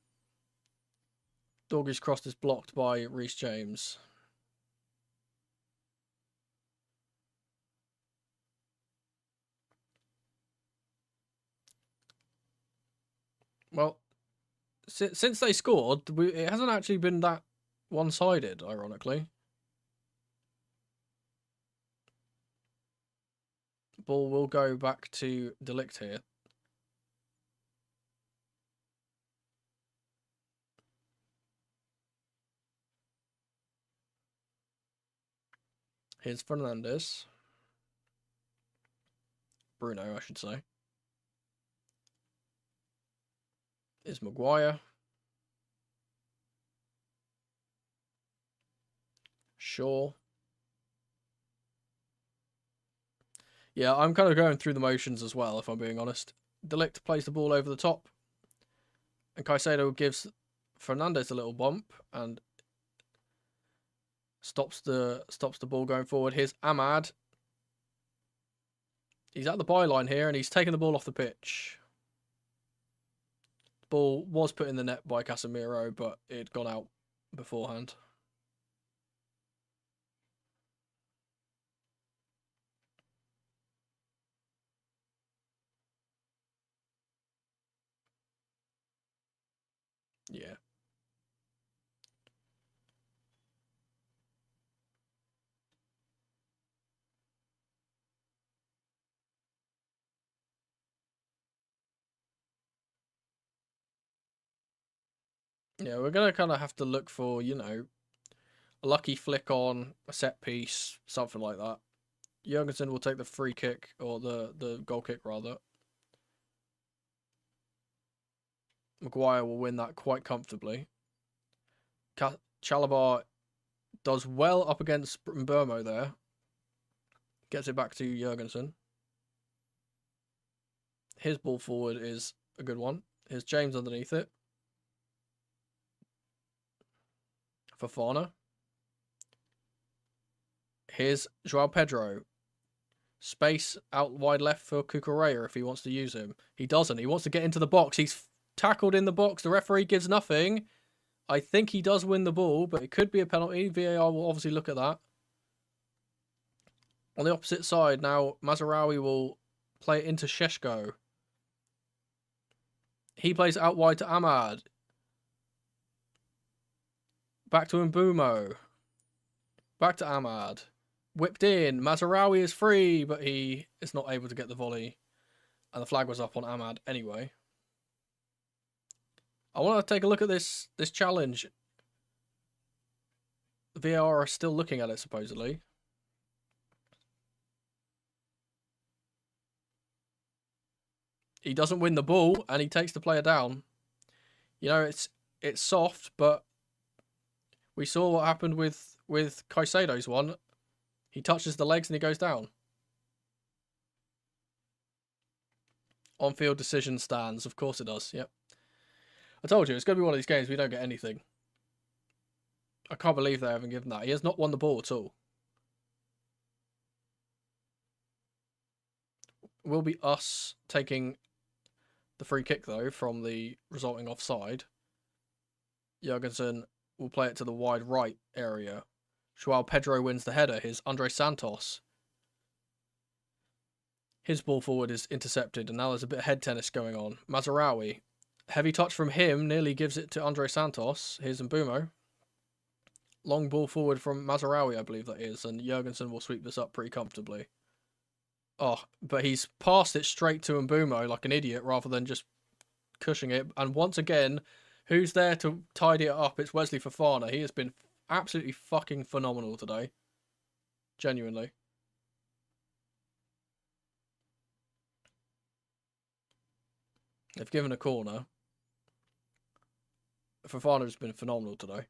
S1: Dorgu's cross is blocked by Reece James. Well, since they scored, it hasn't actually been that one-sided, ironically. Ball will go back to De Ligt here. Here's Fernandez. Bruno, I should say. Is Maguire. Shaw. Yeah, I'm kind of going through the motions as well, if I'm being honest. De Ligt plays the ball over the top. And Caicedo gives Fernandez a little bump and stops the ball going forward. Here's Ahmad. He's at the byline here and he's taking the ball off the pitch. The ball was put in the net by Casemiro, but it'd gone out beforehand. Yeah. Yeah, we're going to kind of have to look for, you know, a lucky flick on, a set piece, something like that. Jurgensen will take the free kick, or the goal kick, rather. Maguire will win that quite comfortably. Chalobah does well up against Mbumo there. Gets it back to Jurgensen. His ball forward is a good one. Here's James underneath it. Fofana. Here's Joao Pedro. Space out wide left for Cucurella if he wants to use him. He doesn't. He wants to get into the box. He's tackled in the box. The referee gives nothing. I think he does win the ball, but it could be a penalty. VAR will obviously look at that. On the opposite side, now Mazraoui will play it into Sheshko. He plays out wide to Ahmad. Back to Mbumo. Back to Ahmad. Whipped in. Mazraoui is free, but he is not able to get the volley. And the flag was up on Ahmad anyway. I want to take a look at this challenge. The VAR are still looking at it, supposedly. He doesn't win the ball, and he takes the player down. You know, it's soft, but we saw what happened with Caicedo's one. He touches the legs and he goes down. On-field decision stands. Of course it does, yep. I told you, it's going to be one of these games we don't get anything. I can't believe they haven't given that. He has not won the ball at all. It will be us taking the free kick, though, from the resulting offside. Jurgensen will play it to the wide right area. Joao Pedro wins the header. Here's Andre Santos. His ball forward is intercepted, and now there's a bit of head tennis going on. Mazraoui. Heavy touch from him, nearly gives it to Andre Santos. Here's Mbumo. Long ball forward from Mazraoui, I believe that is, and Jurgensen will sweep this up pretty comfortably. Oh, but he's passed it straight to Mbumo like an idiot rather than just cushioning it. And once again, who's there to tidy it up? It's Wesley Fofana. He has been absolutely fucking phenomenal today. Genuinely. They've given a corner. Fofana's been phenomenal today.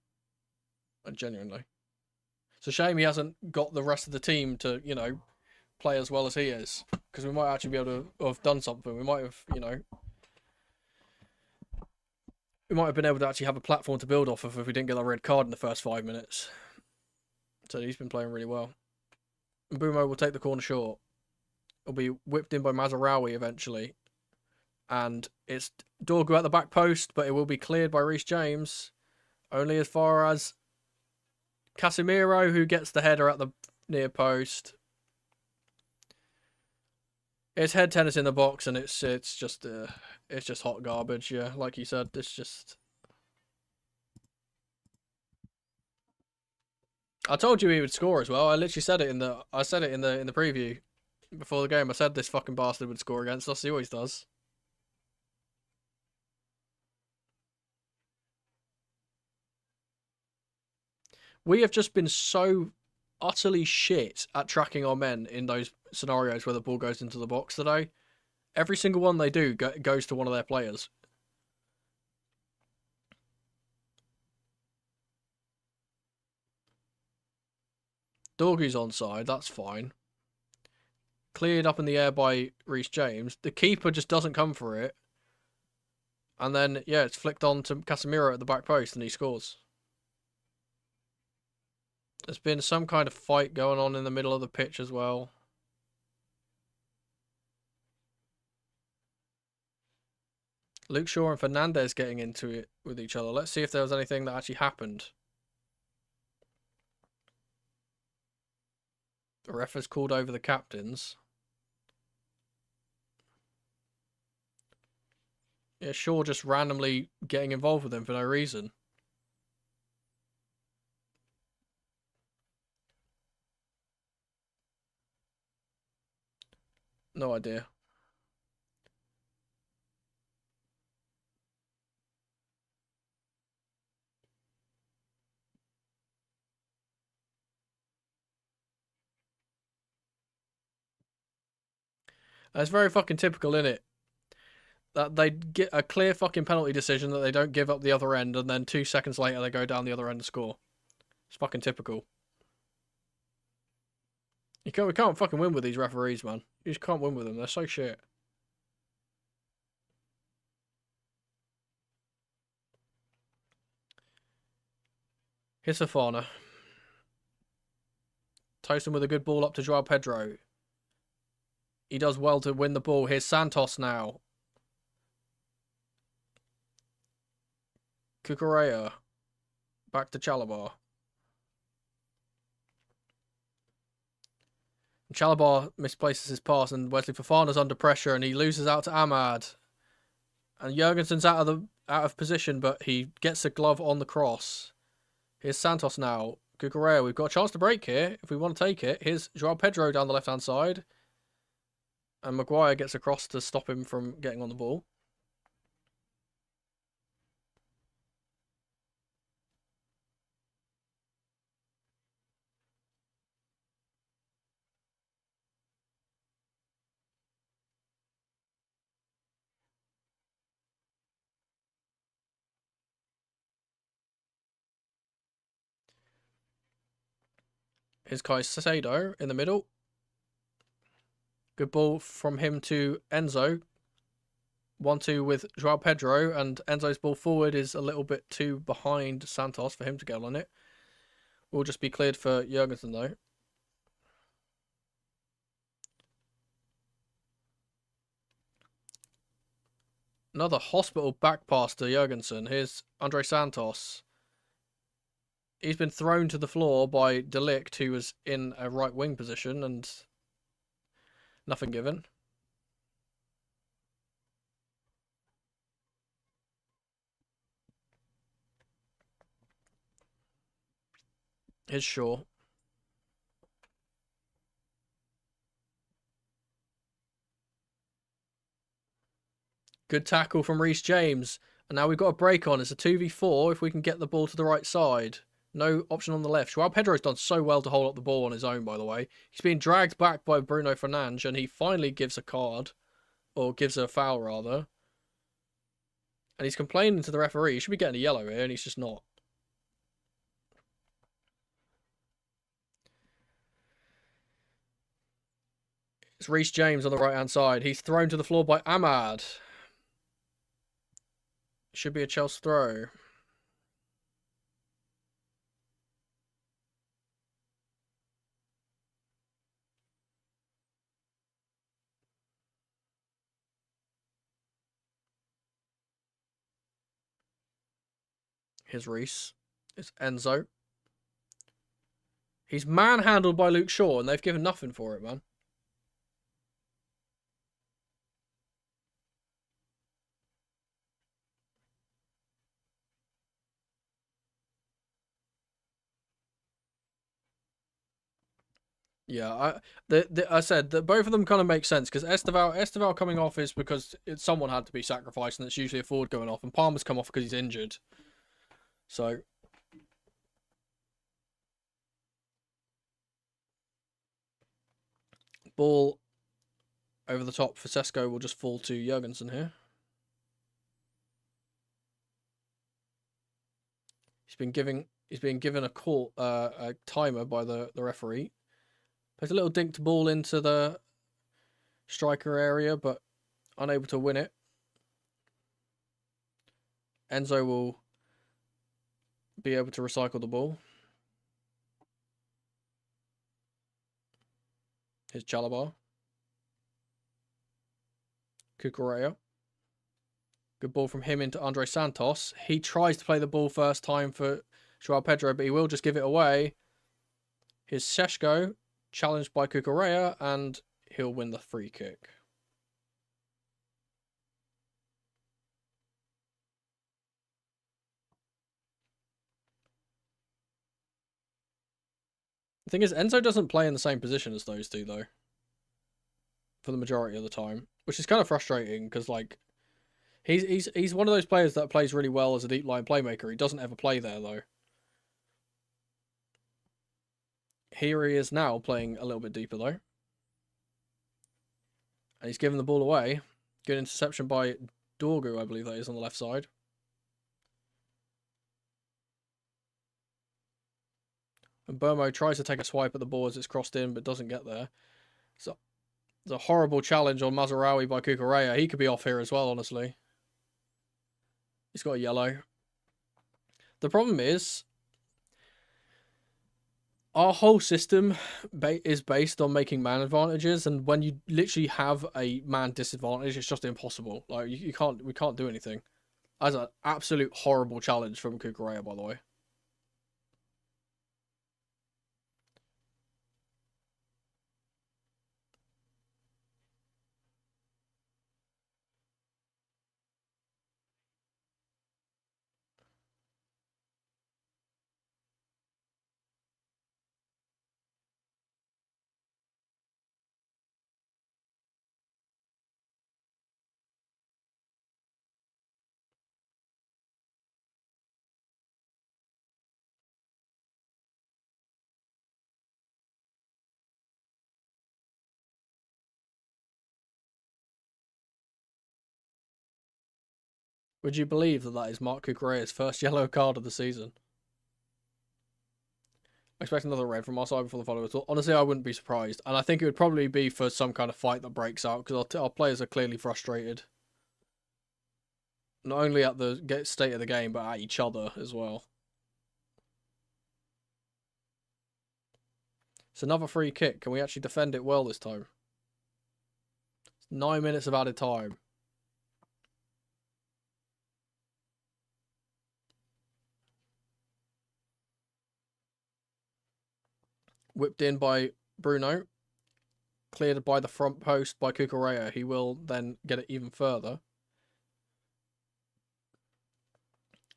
S1: And genuinely. It's a shame he hasn't got the rest of the team to, you know, play as well as he is. Because we might actually be able to have done something. We might have, you know... We might have been able to actually have a platform to build off of if we didn't get that red card in the first 5 minutes. So he's been playing really well. Mbumo will take the corner short. It'll be whipped in by Mazraoui eventually. And it's Dorgu at the back post, but it will be cleared by Reece James. Only as far as Casemiro, who gets the header at the near post. It's head tennis in the box, and it's just hot garbage. Yeah, like you said, it's just. I told you he would score as well. I literally said it in the preview before the game. I said this fucking bastard would score against us. He always does. We have just been so utterly shit at tracking our men in those scenarios where the ball goes into the box today. Every single one they do goes to one of their players. Dorgu's onside, that's fine. Cleared up in the air by Reece James. The keeper just doesn't come for it. And then, yeah, it's flicked on to Casemiro at the back post and he scores. There's been some kind of fight going on in the middle of the pitch as well. Luke Shaw and Fernandez getting into it with each other. Let's see if there was anything that actually happened. The ref has called over the captains. Yeah, Shaw just randomly getting involved with him for no reason. No idea. And it's very fucking typical, innit? That they get a clear fucking penalty decision that they don't give up the other end, and then 2 seconds later they go down the other end and score. It's fucking typical. We can't fucking win with these referees, man. You just can't win with them. They're so shit. Here's Fofana. Toasting with a good ball up to Joao Pedro. He does well to win the ball. Here's Santos now. Cucurella. Back to Chalobah. Chalobah misplaces his pass, and Wesley Fofana's under pressure, and he loses out to Ahmad. And Jurgensen's out of position, but he gets a glove on the cross. Here's Santos now. Cucurella, we've got a chance to break here if we want to take it. Here's Joao Pedro down the left-hand side. And Maguire gets across to stop him from getting on the ball. Here's Caicedo in the middle. Good ball from him to Enzo. 1-2 with Joao Pedro, and Enzo's ball forward is a little bit too behind Santos for him to get on it. Will just be cleared for Jurgensen though. Another hospital back pass to Jurgensen. Here's Andre Santos. He's been thrown to the floor by De Ligt, who was in a right wing position, and nothing given. Here's Shaw. Good tackle from Reece James. And now we've got a break on. It's a 2v4 if we can get the ball to the right side. No option on the left. Joao Pedro's done so well to hold up the ball on his own, by the way. He's being dragged back by Bruno Fernandes, and he finally gives a card. Or gives a foul, rather. And he's complaining to the referee. He should be getting a yellow here, and he's just not. It's Reece James on the right-hand side. He's thrown to the floor by Ahmad. Should be a Chelsea throw. Here's Reece. It's Enzo. He's manhandled by Luke Shaw, and they've given nothing for it, man. Yeah, I said that both of them kind of make sense because Esteval coming off is because someone had to be sacrificed, and it's usually a forward going off, and Palmer's come off because he's injured. So ball over the top for Sesko will just fall to Jurgensen here. He's being given a call, a timer by the referee. Plays a little dinked ball into the striker area, but unable to win it. Enzo will be able to recycle the ball. Here's Chalobah. Cucurella. Good ball from him into Andre Santos. He tries to play the ball first time for Joao Pedro, but he will just give it away. Here's Sesko, challenged by Cucurella, and he'll win the free kick. The thing is, Enzo doesn't play in the same position as those two, though. For the majority of the time. Which is kind of frustrating, because, like, he's one of those players that plays really well as a deep line playmaker. He doesn't ever play there, though. Here he is now, playing a little bit deeper, though. And he's given the ball away. Good interception by Dorgu, I believe that is, on the left side. And Burmo tries to take a swipe at the ball as it's crossed in, but doesn't get there. So it's a horrible challenge on Mazraoui by Cucurella. He could be off here as well, honestly. He's got a yellow. The problem is, our whole system is based on making man advantages, and when you literally have a man disadvantage, it's just impossible. Like we can't do anything. That's an absolute horrible challenge from Cucurella, by the way. Would you believe that that is Marc Cucurella's first yellow card of the season? I expect another red from our side before the follow. Honestly, I wouldn't be surprised. And I think it would probably be for some kind of fight that breaks out, because our players are clearly frustrated. Not only at the state of the game, but at each other as well. It's another free kick. Can we actually defend it well this time? 9 minutes of added time. Whipped in by Bruno. Cleared by the front post by Cucurella. He will then get it even further.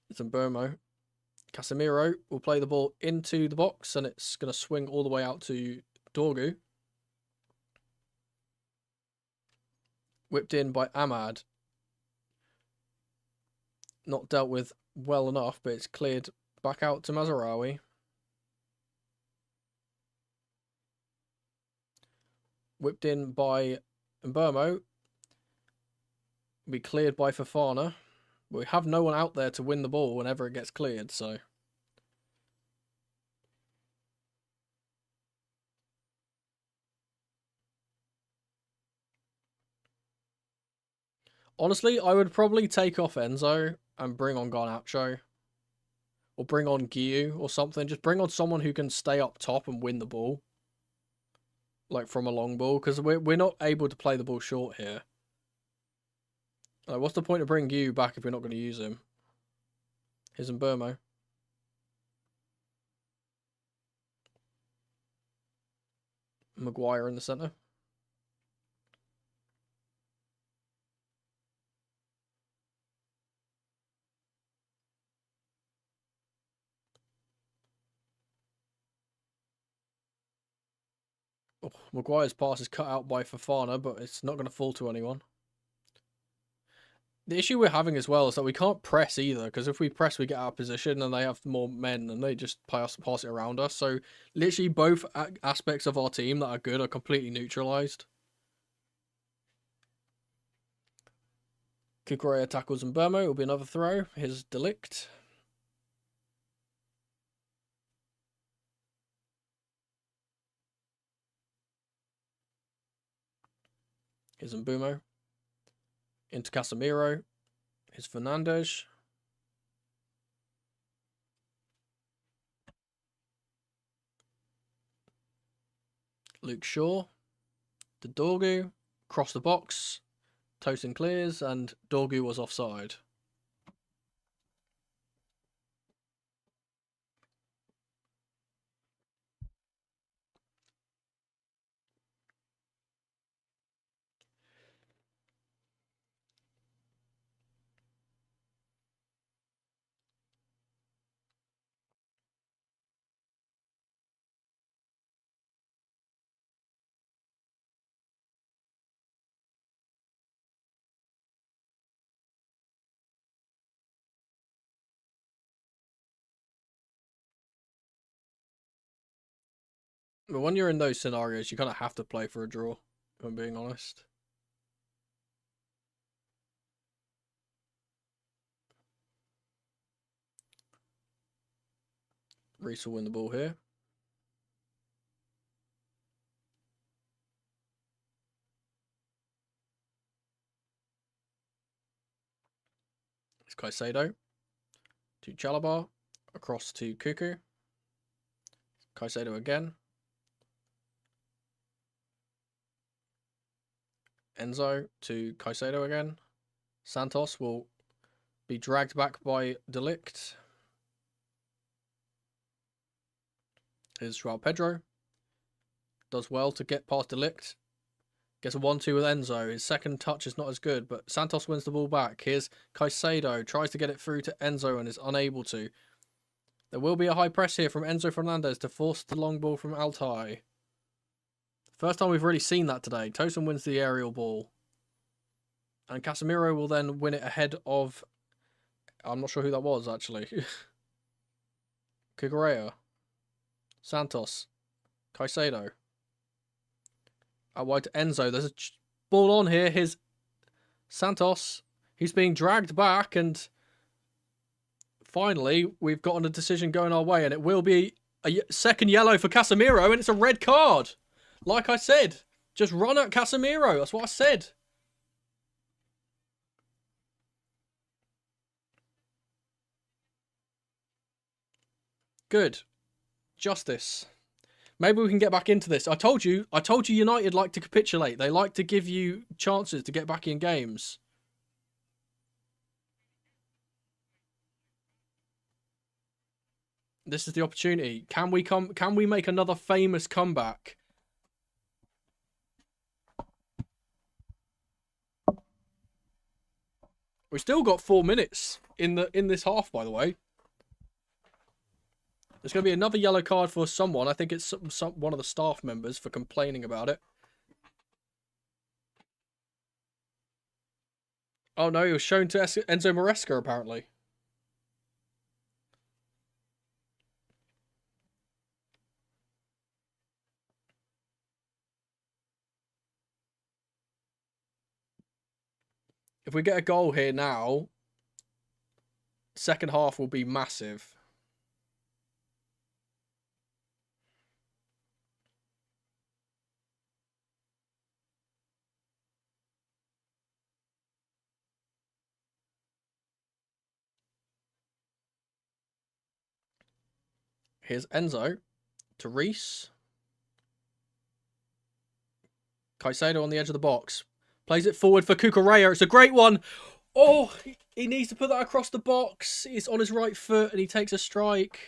S1: It's Mbomo. Casemiro will play the ball into the box, and it's going to swing all the way out to Dorgu. Whipped in by Ahmad. Not dealt with well enough, but it's cleared back out to Mazraoui. Whipped in by Mbomo. Be cleared by Fofana. We have no one out there to win the ball whenever it gets cleared, so... Honestly, I would probably take off Enzo and bring on Garnacho. Or bring on Guiu or something. Just bring on someone who can stay up top and win the ball. Like from a long ball, because we're not able to play the ball short here. Like, what's the point of bringing Guiu back if we're not going to use him? Here's Mbomo. Maguire in the centre. Oh, Maguire's pass is cut out by Fofana, but it's not going to fall to anyone. The issue we're having as well is that we can't press either, because if we press, we get out of position, and they have more men, and they just pass it around us. So literally both aspects of our team that are good are completely neutralised. Cucurella tackles Mbomo. It will be another throw. Here's De Ligt. Here's Mbomo. Into Casemiro. Here's Fernandes. Luke Shaw. To Dorgu. Cross the box. Tosin clears, and Dorgu was offside. But when you're in those scenarios, you kind of have to play for a draw, if I'm being honest. Reece will win the ball here. It's Caicedo. To Chalobah. Across to Cuckoo. Caicedo again. Enzo to Caicedo again. Santos will be dragged back by De Ligt. Here's Joao Pedro. Does well to get past De Ligt. Gets a 1-2 with Enzo. His second touch is not as good, but Santos wins the ball back. Here's Caicedo. Tries to get it through to Enzo and is unable to. There will be a high press here from Enzo Fernandez to force the long ball from Altai. First time we've really seen that today. Tosin wins the aerial ball. And Casemiro will then win it ahead of... I'm not sure who that was, actually. Cucurella. Santos. Caicedo. Out wide to Enzo. There's a ball on here. Here's Santos. He's being dragged back, and finally we've gotten a decision going our way, and it will be a second yellow for Casemiro, and it's a red card. Like I said, just run at Casemiro. That's what I said. Good. Justice. Maybe we can get back into this. I told you United like to capitulate. They like to give you chances to get back in games. This is the opportunity. Can we make another famous comeback? We've still got 4 minutes in this half, by the way. There's going to be another yellow card for someone. I think it's one of the staff members for complaining about it. Oh no, he was shown to Enzo Maresca, apparently. If we get a goal here now, second half will be massive. Here's Enzo to Reese. Caicedo on the edge of the box. Plays it forward for Cucurella. It's a great one. Oh, he needs to put that across the box. He's on his right foot and he takes a strike.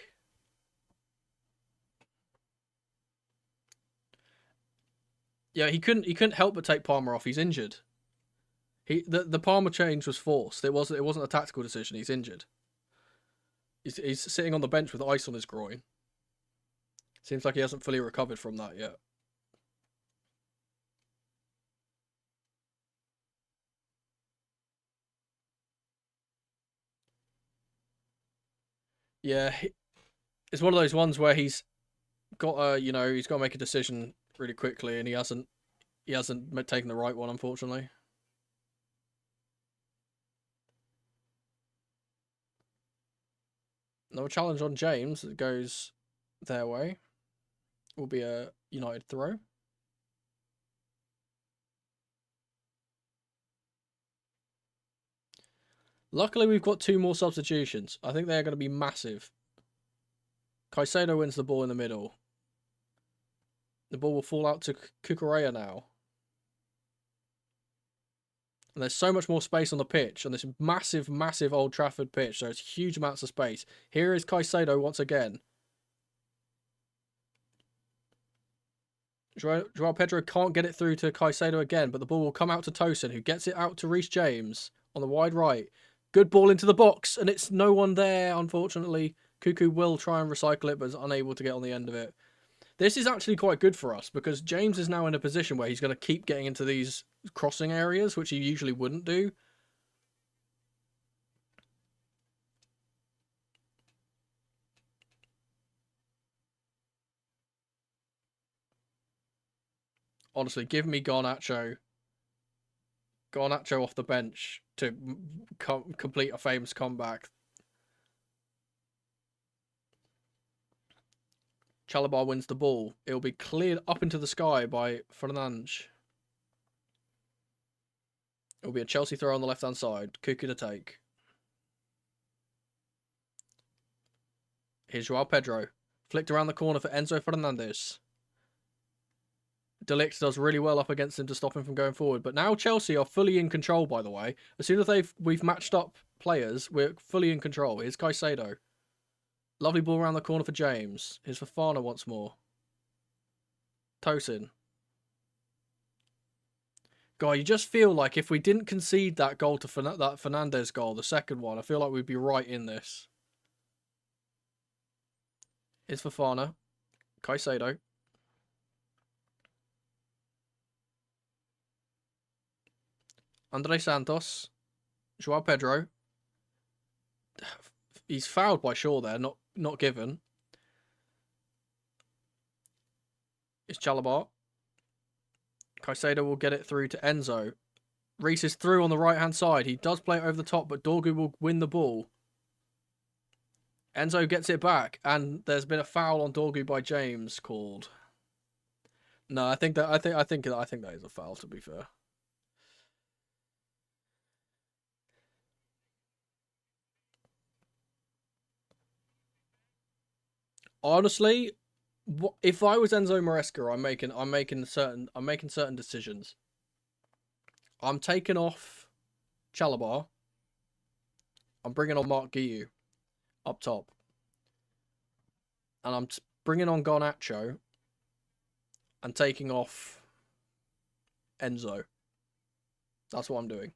S1: Yeah, he couldn't help but take Palmer off. He's injured. The Palmer change was forced. It wasn't a tactical decision. He's injured. He's sitting on the bench with ice on his groin. Seems like he hasn't fully recovered from that yet. Yeah, it's one of those ones where he's got he's got to make a decision really quickly, and he hasn't taken the right one, unfortunately. Another challenge on James that goes their way. Will be a United throw. Luckily, we've got 2 more substitutions. I think they're going to be massive. Caicedo wins the ball in the middle. The ball will fall out to Cucurella now. And there's so much more space on the pitch on this massive, massive Old Trafford pitch. So it's huge amounts of space. Here is Caicedo once again. Joao Pedro can't get it through to Caicedo again, but the ball will come out to Tosin, who gets it out to Reece James on the wide right. Good ball into the box, and it's no one there, unfortunately. Cuckoo will try and recycle it, but is unable to get on the end of it. This is actually quite good for us, because James is now in a position where he's going to keep getting into these crossing areas, which he usually wouldn't do. Honestly, give me Garnacho. Garnacho off the bench to complete a famous comeback. Chalobah wins the ball. It will be cleared up into the sky by Fernandes. It will be a Chelsea throw on the left-hand side. Cuckoo to take. Here's Joao Pedro. Flicked around the corner for Enzo Fernandez. De Ligt does really well up against him to stop him from going forward. But now Chelsea are fully in control, by the way. As soon as we've matched up players, we're fully in control. Here's Caicedo. Lovely ball around the corner for James. Here's Fofana once more. Tosin. God, you just feel like if we didn't concede that goal to that Fernandez goal, the second one, I feel like we'd be right in this. Here's Fofana. Caicedo. Andre Santos. Joao Pedro. He's fouled by Shaw there, not given. It's Chalobah. Caicedo will get it through to Enzo. Reese is through on the right-hand side. He does play it over the top, but Dorgu will win the ball. Enzo gets it back, and there's been a foul on Dorgu by James called. No, I think that is a foul, to be fair. Honestly, if I was Enzo Maresca, I'm making certain decisions. I'm taking off Chalobah. I'm bringing on Mark Guiu up top, and I'm bringing on Garnacho and taking off Enzo. That's what I'm doing.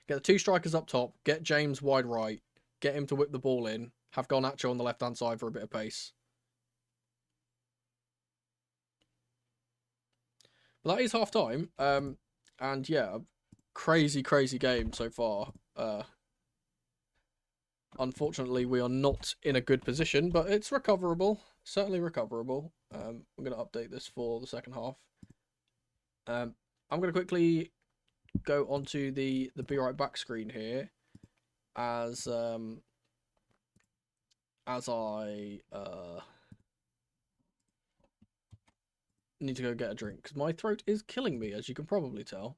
S1: Get the 2 strikers up top. Get James wide right. Get him to whip the ball in. Have Garnacho on the left-hand side for a bit of pace. But that is half-time. And yeah, crazy game so far. Unfortunately, we are not in a good position, but it's recoverable. Certainly recoverable. I'm going to update this for the second half. I'm going to quickly go onto the Be Right Back screen here as I need to go get a drink because my throat is killing me, as you can probably tell.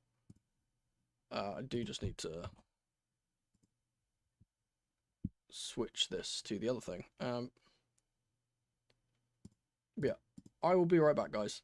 S1: I do just need to switch this to the other thing. Yeah, I will be right back, guys.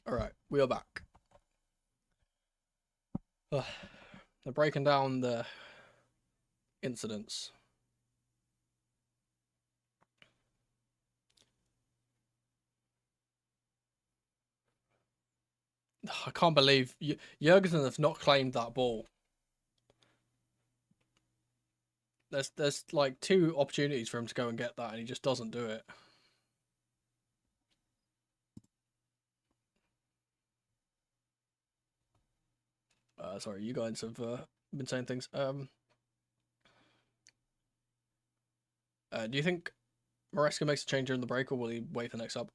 S1: Alright, we are back. They're breaking down the incidents. I can't believe Jurgensen has not claimed that ball. There's like 2 opportunities for him to go and get that, and he just doesn't do it. Sorry, you guys have been saying things. Do you think Maresca makes a change during the break, or will he wait for the next sub?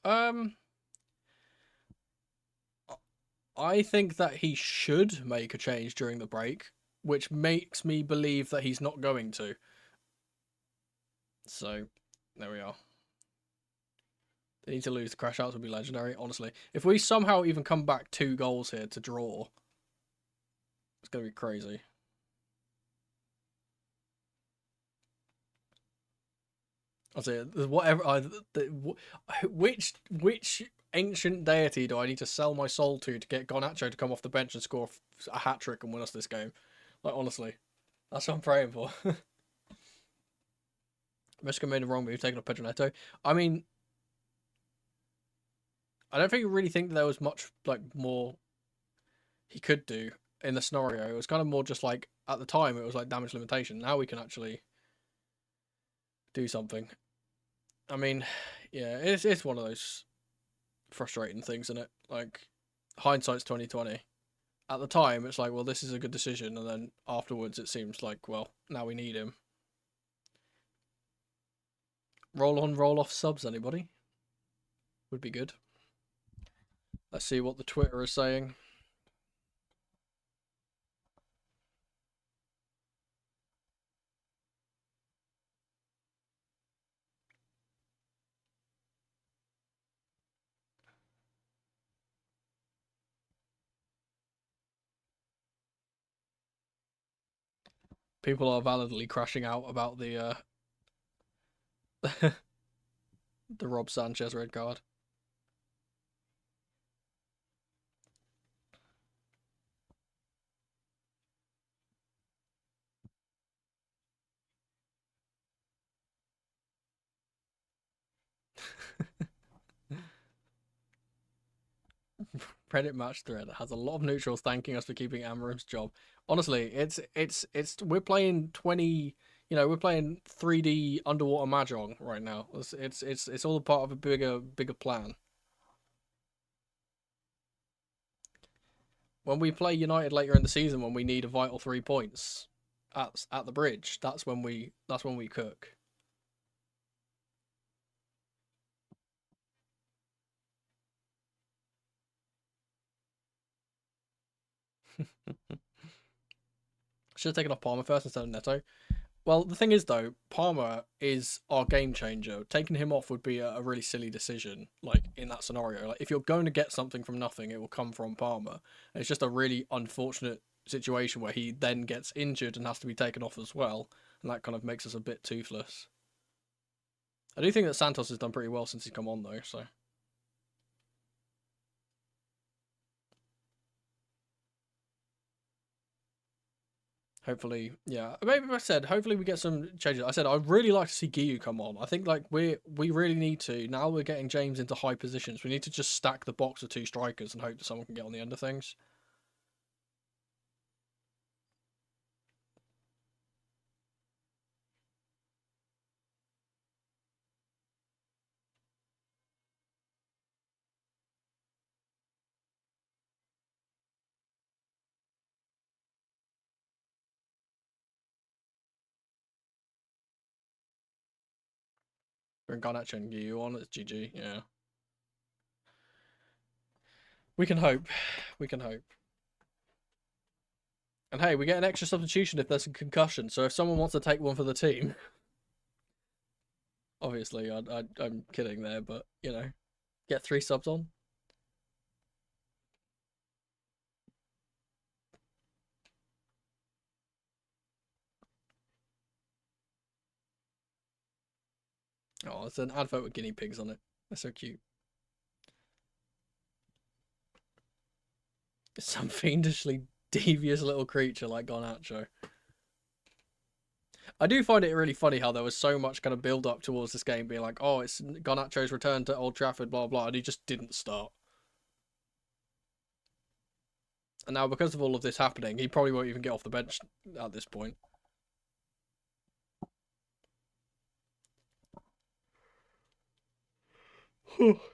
S1: I think that he should make a change during the break, which makes me believe that he's not going to. So, there we are. They need to lose. The crash outs would be legendary, honestly. If we somehow even come back 2 goals here to draw, it's going to be crazy. I'll say whatever. Which ancient deity do I need to sell my soul to get Garnacho to come off the bench and score a hat trick and win us this game? Like, honestly, that's what I'm praying for. Mexico made a wrong move, taking off Pedro Neto. I mean, I don't think you really think there was much like more he could do in the scenario. It was kind of more just like at the time it was like damage limitation. Now we can actually do something. I mean, yeah, it's one of those frustrating things, isn't it? Like, hindsight's 2020. At the time, it's like, well, this is a good decision, and then afterwards, it seems like, well, now we need him. Roll on, roll off subs, anybody? Would be good. Let's see what the Twitter is saying. People are validly crashing out about the the Rob Sanchez red card. Reddit match thread has a lot of neutrals thanking us for keeping Amarim's job. Honestly, it's we're playing 20, we're playing 3D underwater mahjong right now. It's all part of a bigger plan. When we play United later in the season, when we need a vital 3 points at the bridge, that's when we cook. Should have taken off Palmer first instead of Neto. Well, the thing is, though, Palmer is our game changer. Taking him off would be a really silly decision, like, in that scenario. Like, if you're going to get something from nothing, it will come from Palmer. And it's just a really unfortunate situation where he then gets injured and has to be taken off as well. And that kind of makes us a bit toothless. I do think that Santos has done pretty well since he's come on, though, so... Hopefully, yeah. Maybe I said, hopefully we get some changes. I said I'd really like to see Giyu come on. I think like we really need to. Now we're getting James into high positions. We need to just stack the box of 2 strikers and hope that someone can get on the end of things. Bring Garnacho and Giyu on. It's GG. Yeah. We can hope. We can hope. And hey, we get an extra substitution if there's a concussion. So if someone wants to take one for the team, obviously I'm kidding there, but get 3 subs on. Oh, it's an advert with guinea pigs on it. They're so cute. Some fiendishly devious little creature like Garnacho. I do find it really funny how there was so much kind of build up towards this game being like, oh, it's Garnacho's return to Old Trafford, blah blah, and he just didn't start. And now because of all of this happening, he probably won't even get off the bench at this point.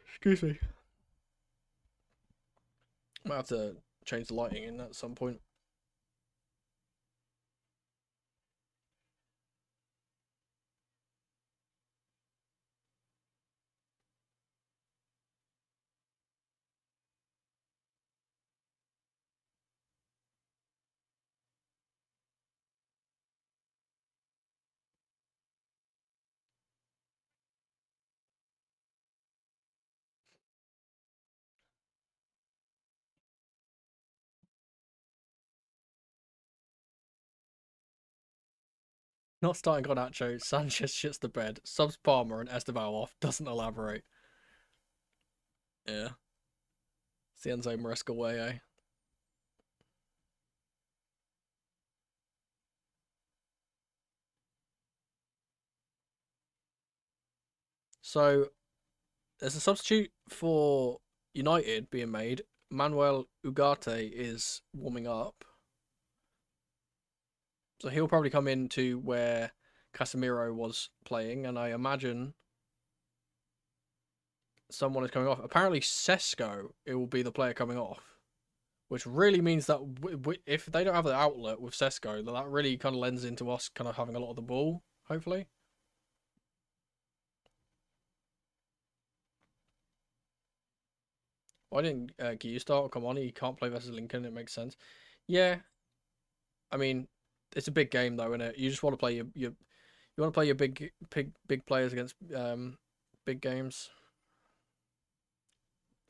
S1: Excuse me. Might have to change the lighting in at some point. Not starting Garnacho, Sanchez shits the bed, subs Palmer and Esteval off, doesn't elaborate. Yeah. It's the Enzo Maresca way, eh? So, there's a substitute for United being made. Manuel Ugarte is warming up. So he'll probably come into where Casemiro was playing, and I imagine someone is coming off. Apparently, Sesko, it will be the player coming off, which really means that if they don't have the outlet with Sesko, that really kind of lends into us kind of having a lot of the ball, hopefully. Why didn't Guiu start? Come on, he can't play versus Lincoln. It makes sense. Yeah, I mean, it's a big game though, isn't it? You just want to play you want to play your big players against big games.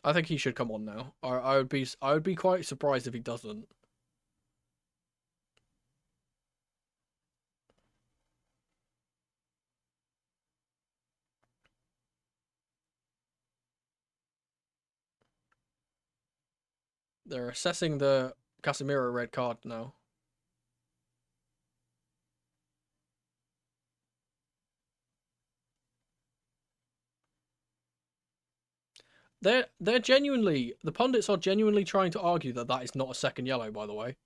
S1: I think he should come on now. I would be quite surprised if he doesn't. They're assessing the Casemiro red card now. They're genuinely, the pundits are genuinely trying to argue that that is not a second yellow, by the way.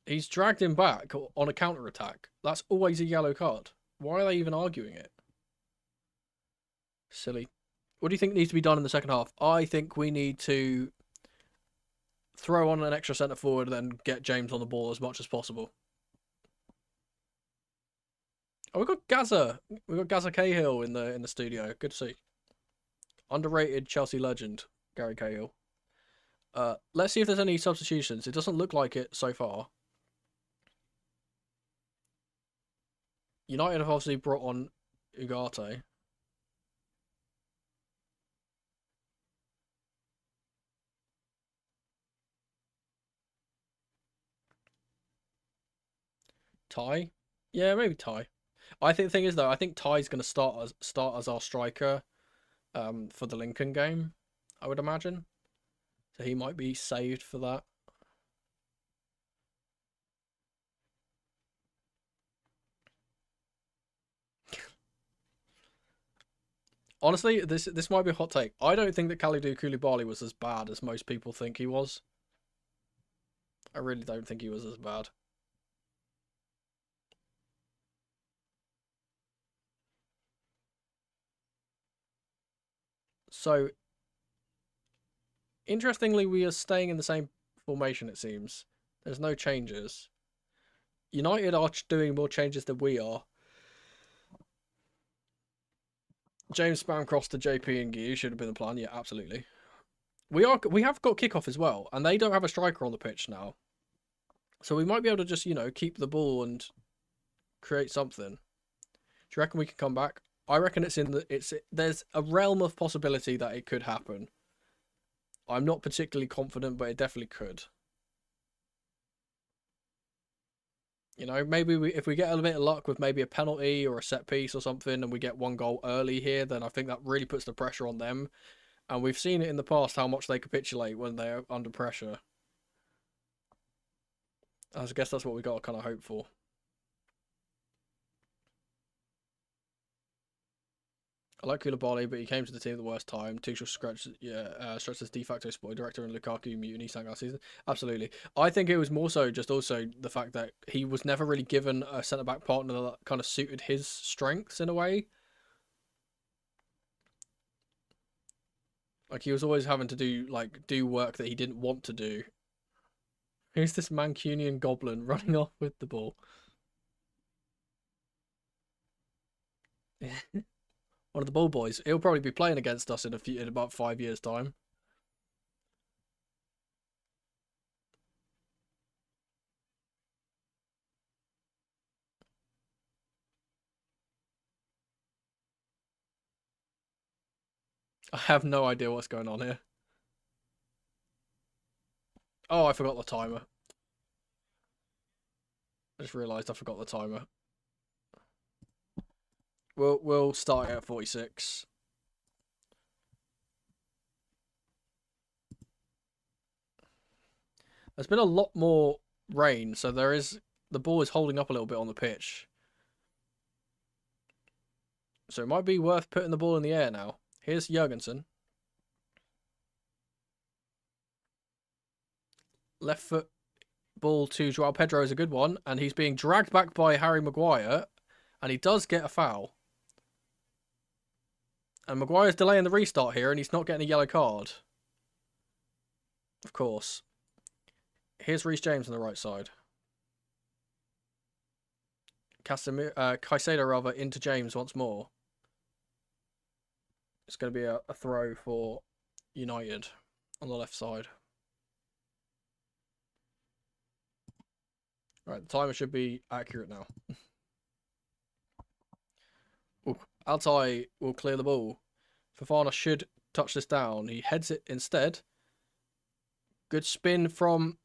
S1: He's dragged him back on a counter attack. That's always a yellow card. Why are they even arguing it? Silly. What do you think needs to be done in the second half? I think we need to throw on an extra centre forward and then get James on the ball as much as possible. Oh, we got Gaza. We got Gaza Cahill in the studio. Good to see. Underrated Chelsea legend, Gary Cahill. Let's see if there's any substitutions. It doesn't look like it so far. United have obviously brought on Ugarte. Ty? Yeah, maybe Ty. I think the thing is though, I think Ty's going to start as our striker for the Lincoln game, I would imagine. So he might be saved for that. Honestly, this might be a hot take. I don't think that Kalidou Koulibaly was as bad as most people think he was. I really don't think he was as bad. So, interestingly, we are staying in the same formation, it seems. There's no changes. United are doing more changes than we are. James spam cross to JP and Guiu should have been the plan. Yeah, absolutely. We have got kickoff as well, and they don't have a striker on the pitch now. So we might be able to just, keep the ball and create something. Do you reckon we can come back? I reckon there's a realm of possibility that it could happen. I'm not particularly confident, but it definitely could. Maybe if we get a bit of luck with maybe a penalty or a set piece or something, and we get one goal early here, then I think that really puts the pressure on them. And we've seen it in the past how much they capitulate when they're under pressure. I guess that's what we got to kind of hope for. I like Koulibaly, but he came to the team at the worst time. Tuchel stretched as de facto sport director, and Lukaku mutiny sang last season. Absolutely. I think it was more so just also the fact that he was never really given a centre-back partner that kind of suited his strengths in a way. Like, he was always having to do work that he didn't want to do. Who's this Mancunian goblin running off with the ball? One of the ball boys. He'll probably be playing against us in about 5 years' time. I have no idea what's going on here. Oh, I forgot the timer. I just realised I forgot the timer. We'll start at 46. There's been a lot more rain, so the ball is holding up a little bit on the pitch. So it might be worth putting the ball in the air now. Here's Jurgensen. Left foot ball to Joao Pedro is a good one, and he's being dragged back by Harry Maguire, and he does get a foul. And Maguire's delaying the restart here, and he's not getting a yellow card. Of course. Here's Reece James on the right side. Caicedo rather into James once more. It's going to be a throw for United on the left side. Right, the timer should be accurate now. Ooh, Altai will clear the ball. Fofana should touch this down. He heads it instead. Good spin from...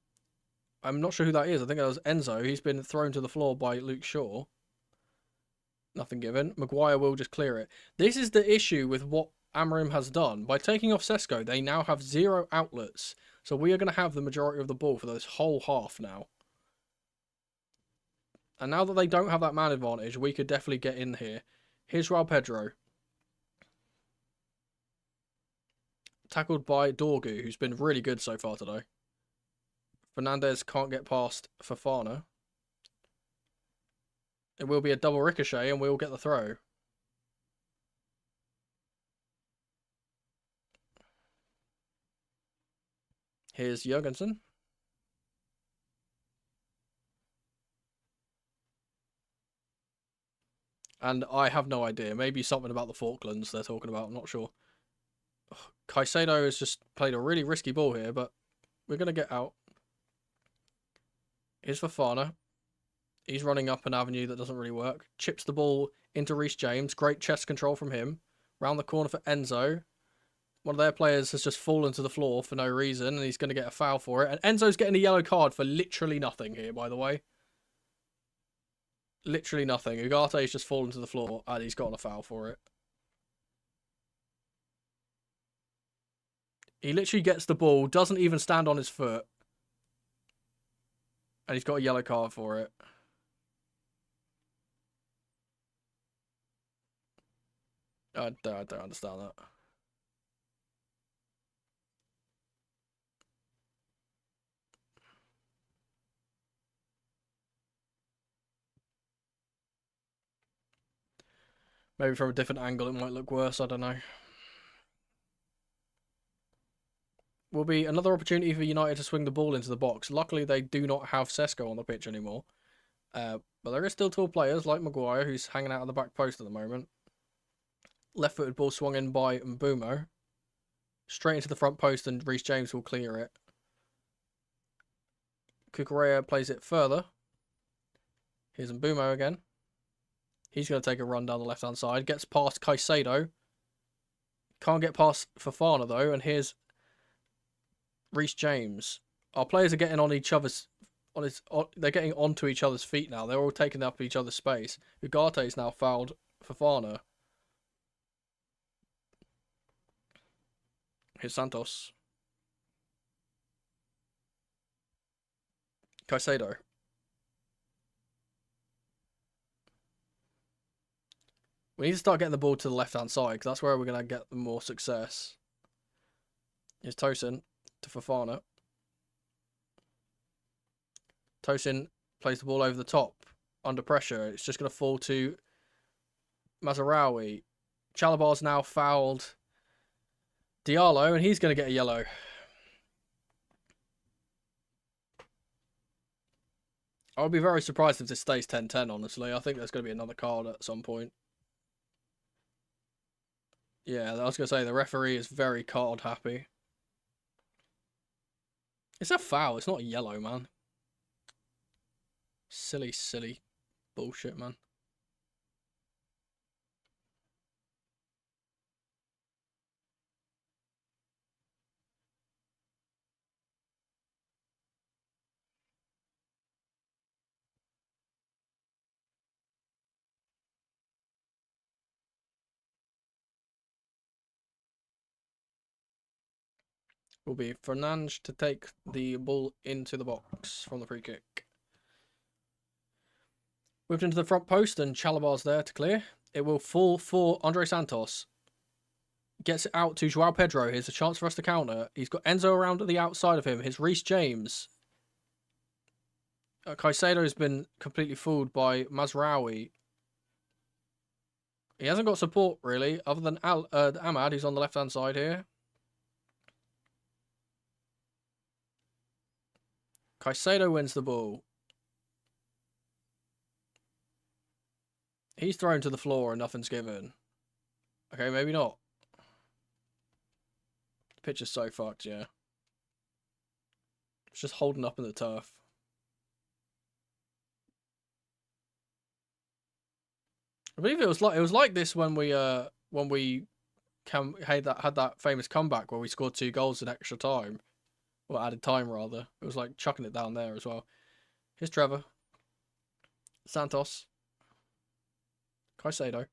S1: I'm not sure who that is. I think that was Enzo. He's been thrown to the floor by Luke Shaw. Nothing given. Maguire will just clear it. This is the issue with what Amorim has done. By taking off Sesko, they now have 0 outlets. So we are going to have the majority of the ball for this whole half now. And now that they don't have that man advantage, we could definitely get in here. Here's Joao Pedro. Tackled by Dorgu, who's been really good so far today. Fernandez can't get past Fofana. It will be a double ricochet and we'll get the throw. Here's Jurgensen. And I have no idea. Maybe something about the Falklands they're talking about. I'm not sure. Caicedo has just played a really risky ball here, but we're going to get out. Here's Fofana. He's running up an avenue that doesn't really work. Chips the ball into Reece James. Great chest control from him. Round the corner for Enzo. One of their players has just fallen to the floor for no reason, and he's going to get a foul for it. And Enzo's getting a yellow card for literally nothing here, by the way. Literally nothing. Ugarte's just fallen to the floor, and he's gotten a foul for it. He literally gets the ball, doesn't even stand on his foot. And he's got a yellow card for it. I don't understand that. Maybe from a different angle it might look worse, I don't know. Will be another opportunity for United to swing the ball into the box. Luckily, they do not have Sesko on the pitch anymore. But there is still tall players like Maguire, who's hanging out of the back post at the moment. Left-footed ball swung in by Mbeumo. Straight into the front post, and Reece James will clear it. Cucurella plays it further. Here's Mbeumo again. He's going to take a run down the left-hand side. Gets past Caicedo. Can't get past Fofana, though. And here's Reece James. Our players are getting on each other's... they're getting onto each other's feet now. They're all taking up each other's space. Ugarte's now fouled Fofana. Here's Santos. Caicedo. We need to start getting the ball to the left-hand side, because that's where we're going to get more success. Here's Tosin to Fofana. Tosin plays the ball over the top, under pressure. It's just going to fall to Mazraoui. Chalabar's now fouled Diallo, and he's going to get a yellow. I would be very surprised if this stays 10-10, honestly. I think there's going to be another card at some point. Yeah, I was going to say, the referee is very card happy. It's a foul. It's not a yellow, man. Silly, silly bullshit, man. Will be Fernandes to take the ball into the box from the free kick. Whipped into the front post, and Chalabar's there to clear. It will fall for Andre Santos. Gets it out to Joao Pedro. Here's a chance for us to counter. He's got Enzo around at the outside of him. Here's Reece James. Caicedo's been completely fooled by Mazraoui. He hasn't got support, really, other than Ahmad, who's on the left-hand side here. Caicedo wins the ball. He's thrown to the floor and nothing's given. Okay, maybe not. The pitch is so fucked, yeah. It's just holding up in the turf. I believe it was like this when we had that famous comeback where we scored 2 goals in extra time. Or added time, rather. It was like chucking it down there as well. Here's Trevor. Santos. Caicedo.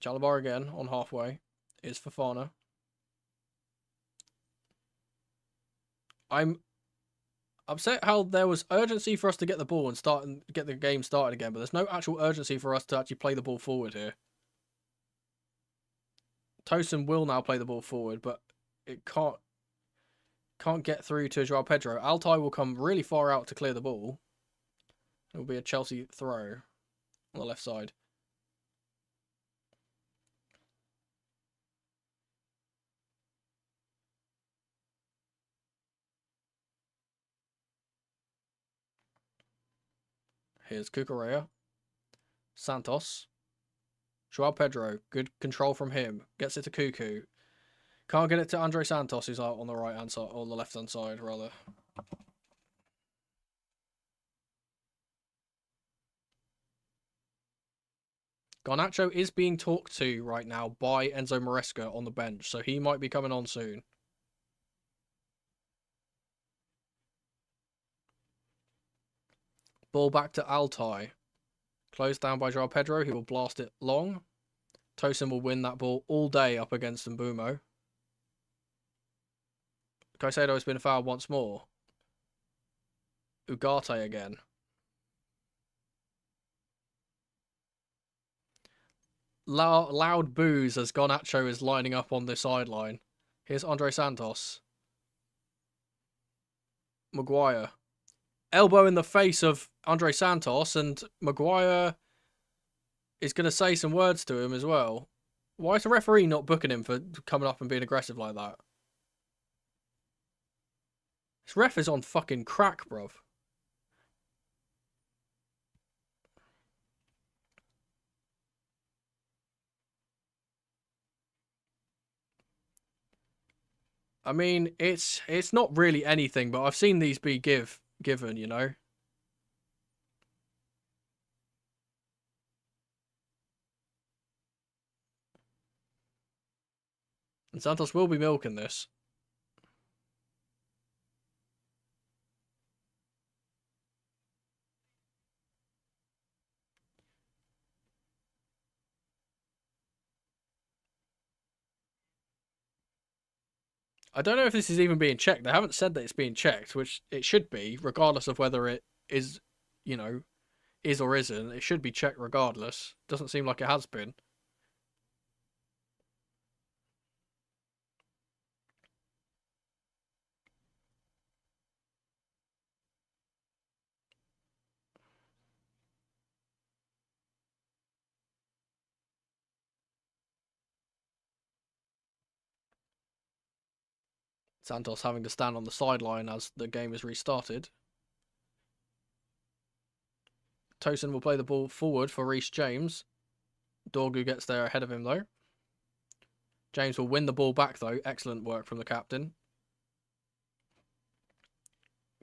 S1: Chalabar again on halfway. Is Fofana. I'm upset how there was urgency for us to get the ball and get the game started again, but there's no actual urgency for us to actually play the ball forward here. Tosin will now play the ball forward, but it can't get through to Joao Pedro. Altai will come really far out to clear the ball. It will be a Chelsea throw on the left side. Here's Cucurella. Santos. Joao Pedro. Good control from him. Gets it to Cuckoo. Can't get it to Andre Santos, who's out on the right-hand side, or the left-hand side, rather. Garnacho is being talked to right now by Enzo Maresca on the bench, so he might be coming on soon. Ball back to Altai. Closed down by Joao Pedro. He will blast it long. Tosin will win that ball all day up against Mbumo. Caicedo has been fouled once more. Ugarte again. Loud boos as Garnacho is lining up on the sideline. Here's Andre Santos. Maguire. Elbow in the face of Andre Santos, and Maguire is going to say some words to him as well. Why is the referee not booking him for coming up and being aggressive like that? This ref is on fucking crack, bruv. I mean, it's not really anything, but I've seen these be given, you know. And Santos will be milking this. I don't know if this is even being checked. They haven't said that it's being checked, which it should be, regardless of whether it is, you know, is or isn't. It should be checked regardless. Doesn't seem like it has been. Santos having to stand on the sideline as the game is restarted. Tosin will play the ball forward for Reece James. Dorgu gets there ahead of him though. James will win the ball back though. Excellent work from the captain.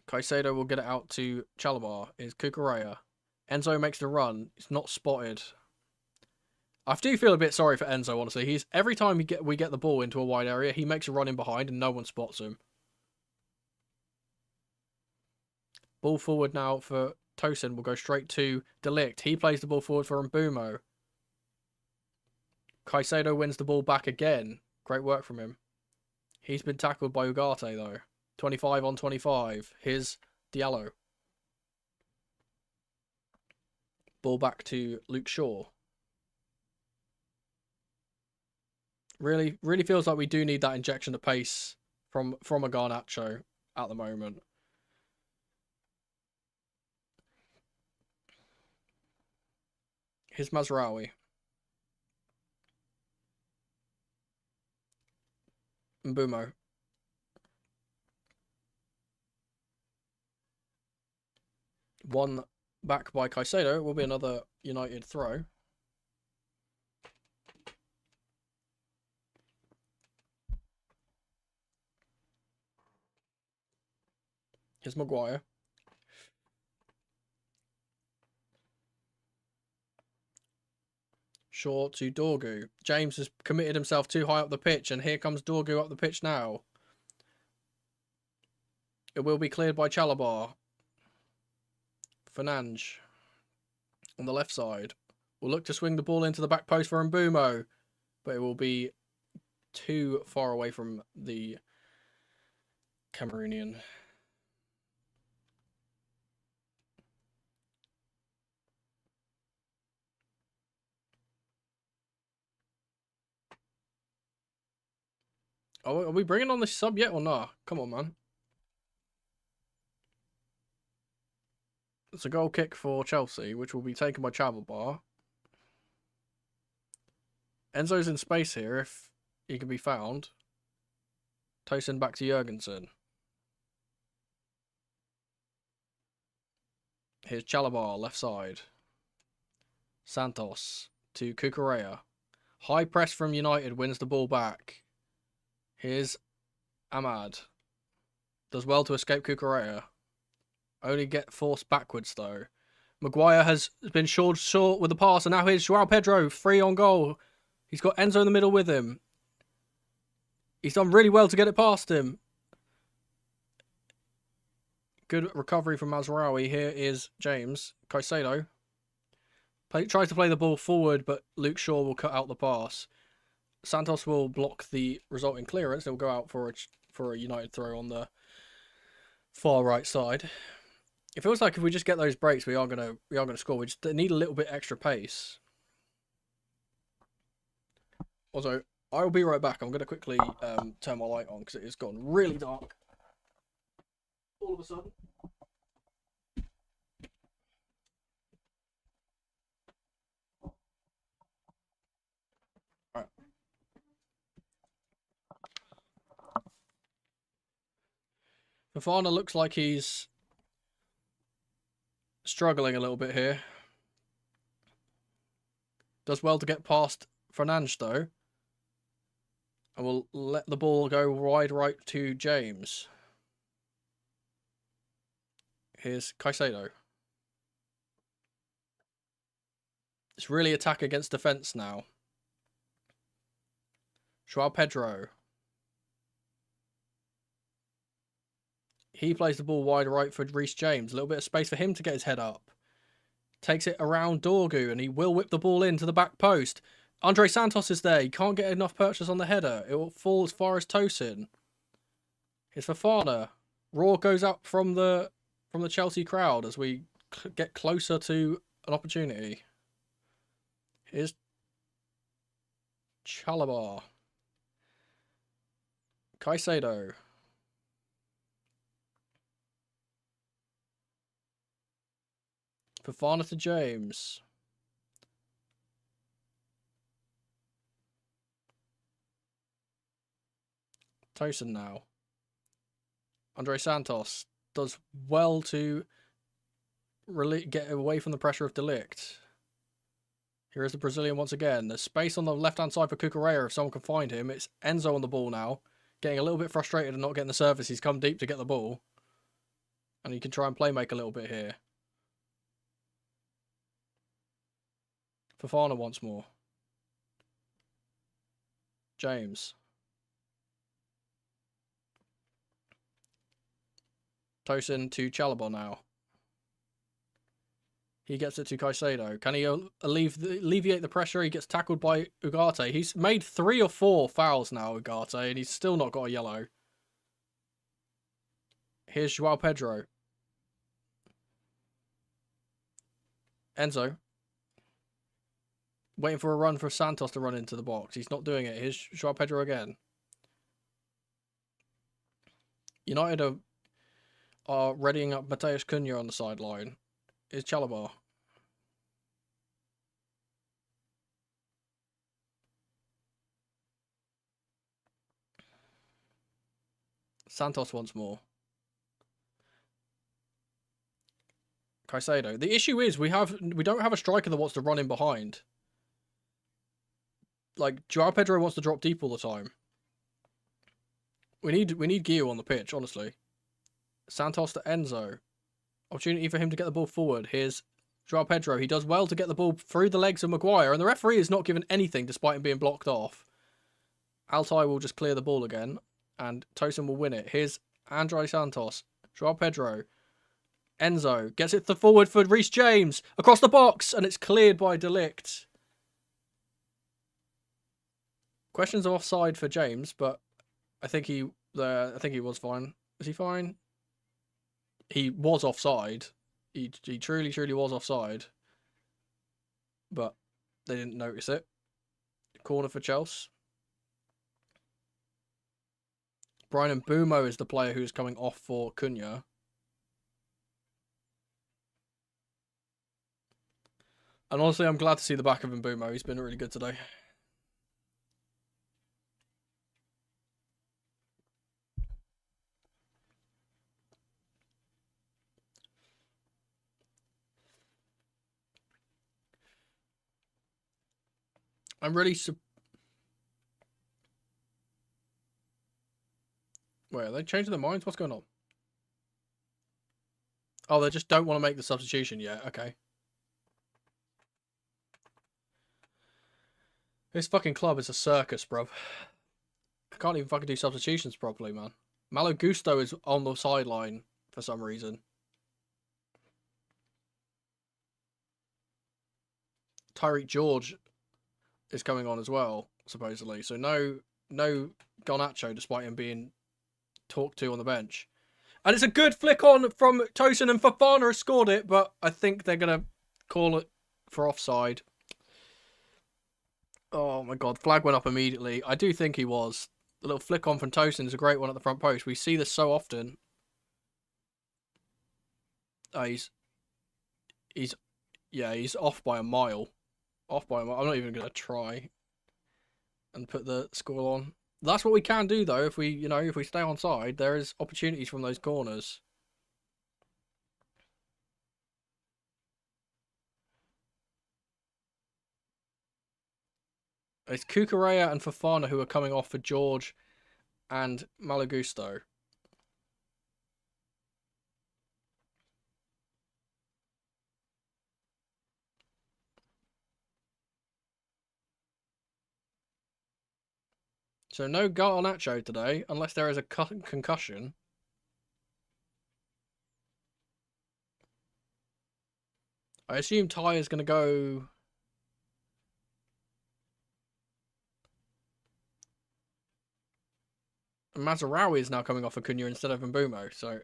S1: Caicedo will get it out to Chalobah. Is Cucurella. Enzo makes the run. It's not spotted. I do feel a bit sorry for Enzo, honestly. He's every time we get the ball into a wide area, he makes a run in behind and no one spots him. Ball forward now for Tosin will go straight to De Ligt. He plays the ball forward for Mbumo. Caicedo wins the ball back again. Great work from him. He's been tackled by Ugarte though. 25 on 25. Here's Diallo. Ball back to Luke Shaw. Really feels like we do need that injection of pace from a Garnacho at the moment. Here's Mazraoui. Mbumo. One back by Caicedo. Will be another United throw. Here's Maguire. Shaw to Dorgu. James has committed himself too high up the pitch, and here comes Dorgu up the pitch now. It will be cleared by Chalobah. Fernandes on the left side will look to swing the ball into the back post for Mbumo, but it will be too far away from the Cameroonian. Are we bringing on this sub yet or not? Come on, man. It's a goal kick for Chelsea, which will be taken by Chalobah. Enzo's in space here if he can be found. Tosin back to Jurgensen. Here's Chalobah, left side. Santos to Cucurella. High press from United, wins the ball back. Here's Ahmad. Does well to escape Cucurella. Only get forced backwards though. Maguire has been short with the pass, and now here's Joao Pedro, free on goal. He's got Enzo in the middle with him. He's done really well to get it past him. Good recovery from Mazraoui. Here is James. Caicedo tries to play the ball forward, but Luke Shaw will cut out the pass. Santos will block the resulting clearance. It will go out for a United throw on the far right side. It feels like if we just get those breaks, we are gonna score. We just need a little bit extra pace. Also, I will be right back. I'm gonna quickly turn my light on because it has gotten really dark all of a sudden. All right. Fofana looks like he's struggling a little bit here. Does well to get past Fernandes though. And we'll let the ball go wide right to James. Here's Caicedo. It's really attack against defence now. Joao Pedro. He plays the ball wide right for Reece James. A little bit of space for him to get his head up. Takes it around Dorgu, and he will whip the ball into the back post. Andre Santos is there. He can't get enough purchase on the header. It will fall as far as Tosin. It's Fofana. Roar goes up from the Chelsea crowd as we get closer to an opportunity. Here's Chalobah. Caicedo. Fofana to James. Tosin now. Andre Santos does well to get away from the pressure of De Ligt. Here is the Brazilian once again. There's space on the left-hand side for Cucurella if someone can find him. It's Enzo on the ball now. Getting a little bit frustrated and not getting the service. He's come deep to get the ball. And he can try and play make a little bit here. Fofana once more. James. Tosin to Chalobah now. He gets it to Caicedo. Can he alleviate the pressure? He gets tackled by Ugarte. He's made 3 or 4 fouls now, Ugarte, and he's still not got a yellow. Here's Joao Pedro. Enzo. Waiting for a run for Santos to run into the box. He's not doing it. Here's Joao Pedro again. United are readying up Mateus Cunha on the sideline. Here's Chalobah. Santos once more. Caicedo. The issue is we don't have a striker that wants to run in behind. Like Joao Pedro wants to drop deep all the time. We need Gio on the pitch, honestly. Santos to Enzo. Opportunity for him to get the ball forward. Here's Joao Pedro. He does well to get the ball through the legs of Maguire, and the referee is not given anything despite him being blocked off. Altai will just clear the ball again, and Tosin will win it. Here's Andre Santos. Joao Pedro. Enzo gets it forward for Reece James. Across the box, and it's cleared by De Ligt. Questions of offside for James, but I think he was fine. Was he fine? He was offside. He truly was offside. But they didn't notice it. Corner for Chelsea. Brian Mbeumo is the player who's coming off for Cunha. And honestly, I'm glad to see the back of Mbeumo. He's been really good today. I'm really Wait, are they changing their minds? What's going on? Oh, they just don't want to make the substitution yet. Okay. This fucking club is a circus, bro. I can't even fucking do substitutions properly, man. Malo Gusto is on the sideline for some reason. Tyreek George is coming on as well, supposedly. So no Garnacho, despite him being talked to on the bench. And it's a good flick on from Tosin, and Fofana has scored it, but I think they're going to call it for offside. Oh my god, flag went up immediately. I do think he was. The little flick on from Tosin is a great one at the front post. We see this so often. Oh, he's off by a mile. I'm not even going to try and put the score on. That's what we can do though. If we stay on side, there is opportunities from those corners. It's Cucurella and Fofana who are coming off for George and Malo Gusto. So no Garnacho today, unless there is a concussion. I assume Ty is going to go... Mazarawi is now coming off Acuna instead of Mbumo, so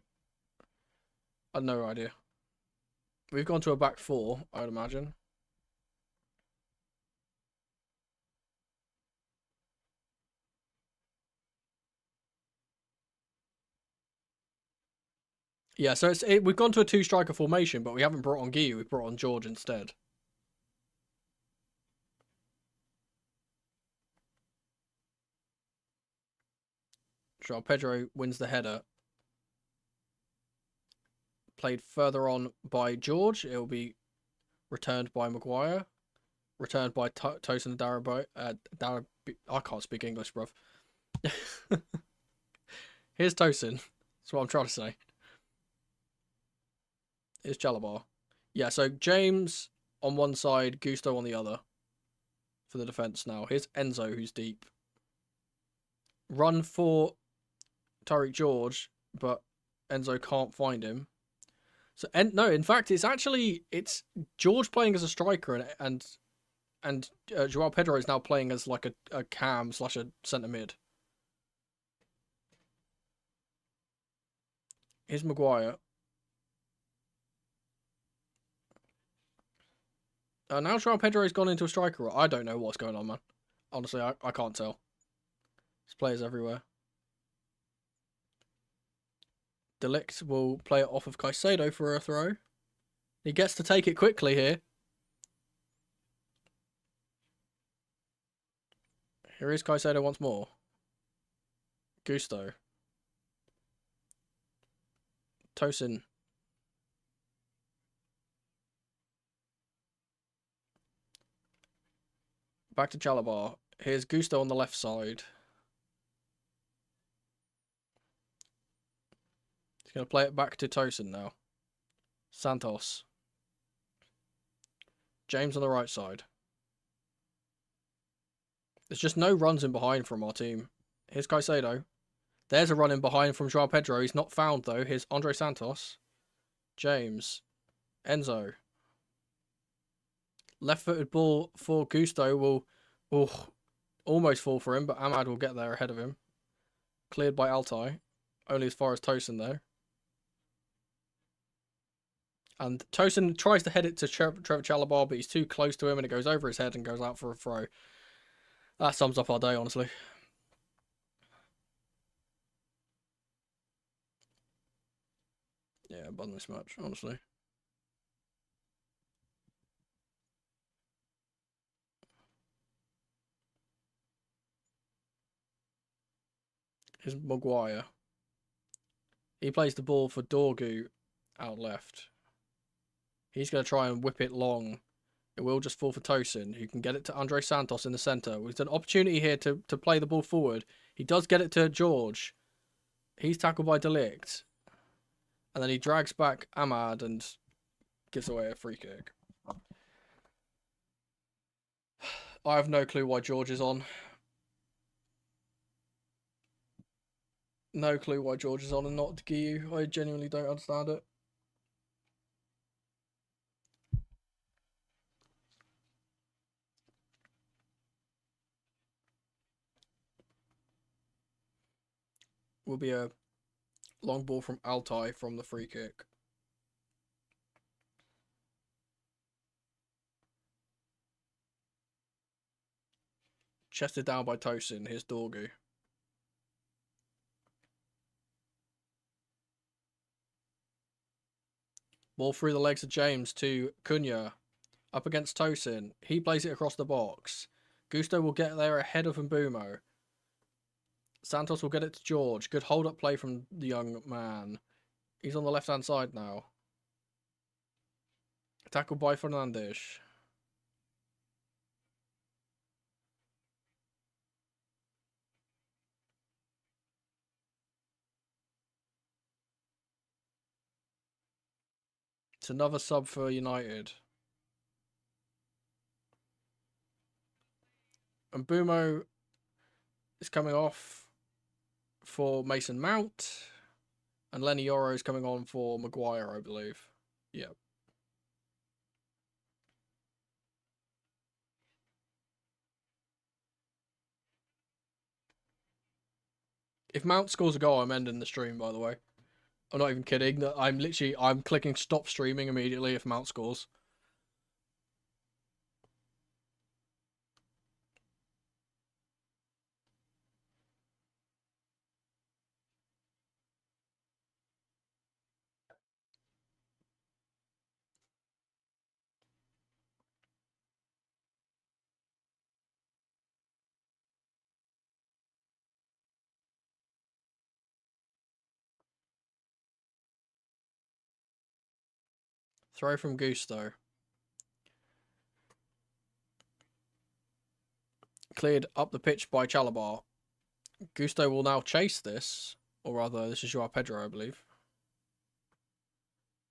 S1: I have no idea. We've gone to a back four, I would imagine. Yeah, so we've gone to a two-striker formation, but we haven't brought on Guiu, we've brought on George instead. Joao Pedro wins the header. Played further on by George. It will be returned by Maguire. Returned by Tosin Darabo. I can't speak English, bruv. Here's Tosin. That's what I'm trying to say. Here's Chalabar. Yeah, so James on one side, Gusto on the other. For the defence now. Here's Enzo, who's deep. Run for Tariq George, but Enzo can't find him. So no, in fact, it's George playing as a striker, and Joao Pedro is now playing as like a cam / a centre mid. Here's Maguire. Now Joao Pedro's gone into a striker role. I don't know what's going on, man. Honestly, I can't tell. There's players everywhere. De Ligt will play it off of Caicedo for a throw. He gets to take it quickly here. Here is Caicedo once more. Gusto. Tosin. Back to Chalabar. Here's Gusto on the left side. He's going to play it back to Tosin now. Santos. James on the right side. There's just no runs in behind from our team. Here's Caicedo. There's a run in behind from Joao Pedro. He's not found, though. Here's Andre Santos. James. Enzo. Left-footed ball for Gusto will almost fall for him, but Ahmad will get there ahead of him. Cleared by Altai. Only as far as Tosin, though. And Tosin tries to head it to Trevor Chalabar, but he's too close to him, and it goes over his head and goes out for a throw. That sums up our day, honestly. Yeah, bun this match, honestly. Here's Maguire. He plays the ball for Dorgu out left. He's going to try and whip it long. It will just fall for Tosin, who can get it to Andre Santos in the centre. With an opportunity here to play the ball forward. He does get it to George. He's tackled by De Ligt. And then he drags back Ahmad and gives away a free kick. I have no clue why George is on. No clue why George is on and not Guiu. I genuinely don't understand it. Will be a long ball from Altai from the free kick. Chested down by Tosin. Here's Dorgu. Ball through the legs of James to Cunha. Up against Tosin. He plays it across the box. Gusto will get there ahead of Mbumo. Santos will get it to George. Good hold-up play from the young man. He's on the left-hand side now. Tackled by Fernandes. It's another sub for United. And Mbumo is coming off for Mason Mount. And Lenny Yoro is coming on for Maguire, I believe. Yep. If Mount scores a goal, I'm ending the stream, by the way. I'm not even kidding. I'm clicking stop streaming immediately if Mount scores. Throw from Gusto. Cleared up the pitch by Chalabar. Gusto will now chase this. Or rather, this is Joao Pedro, I believe.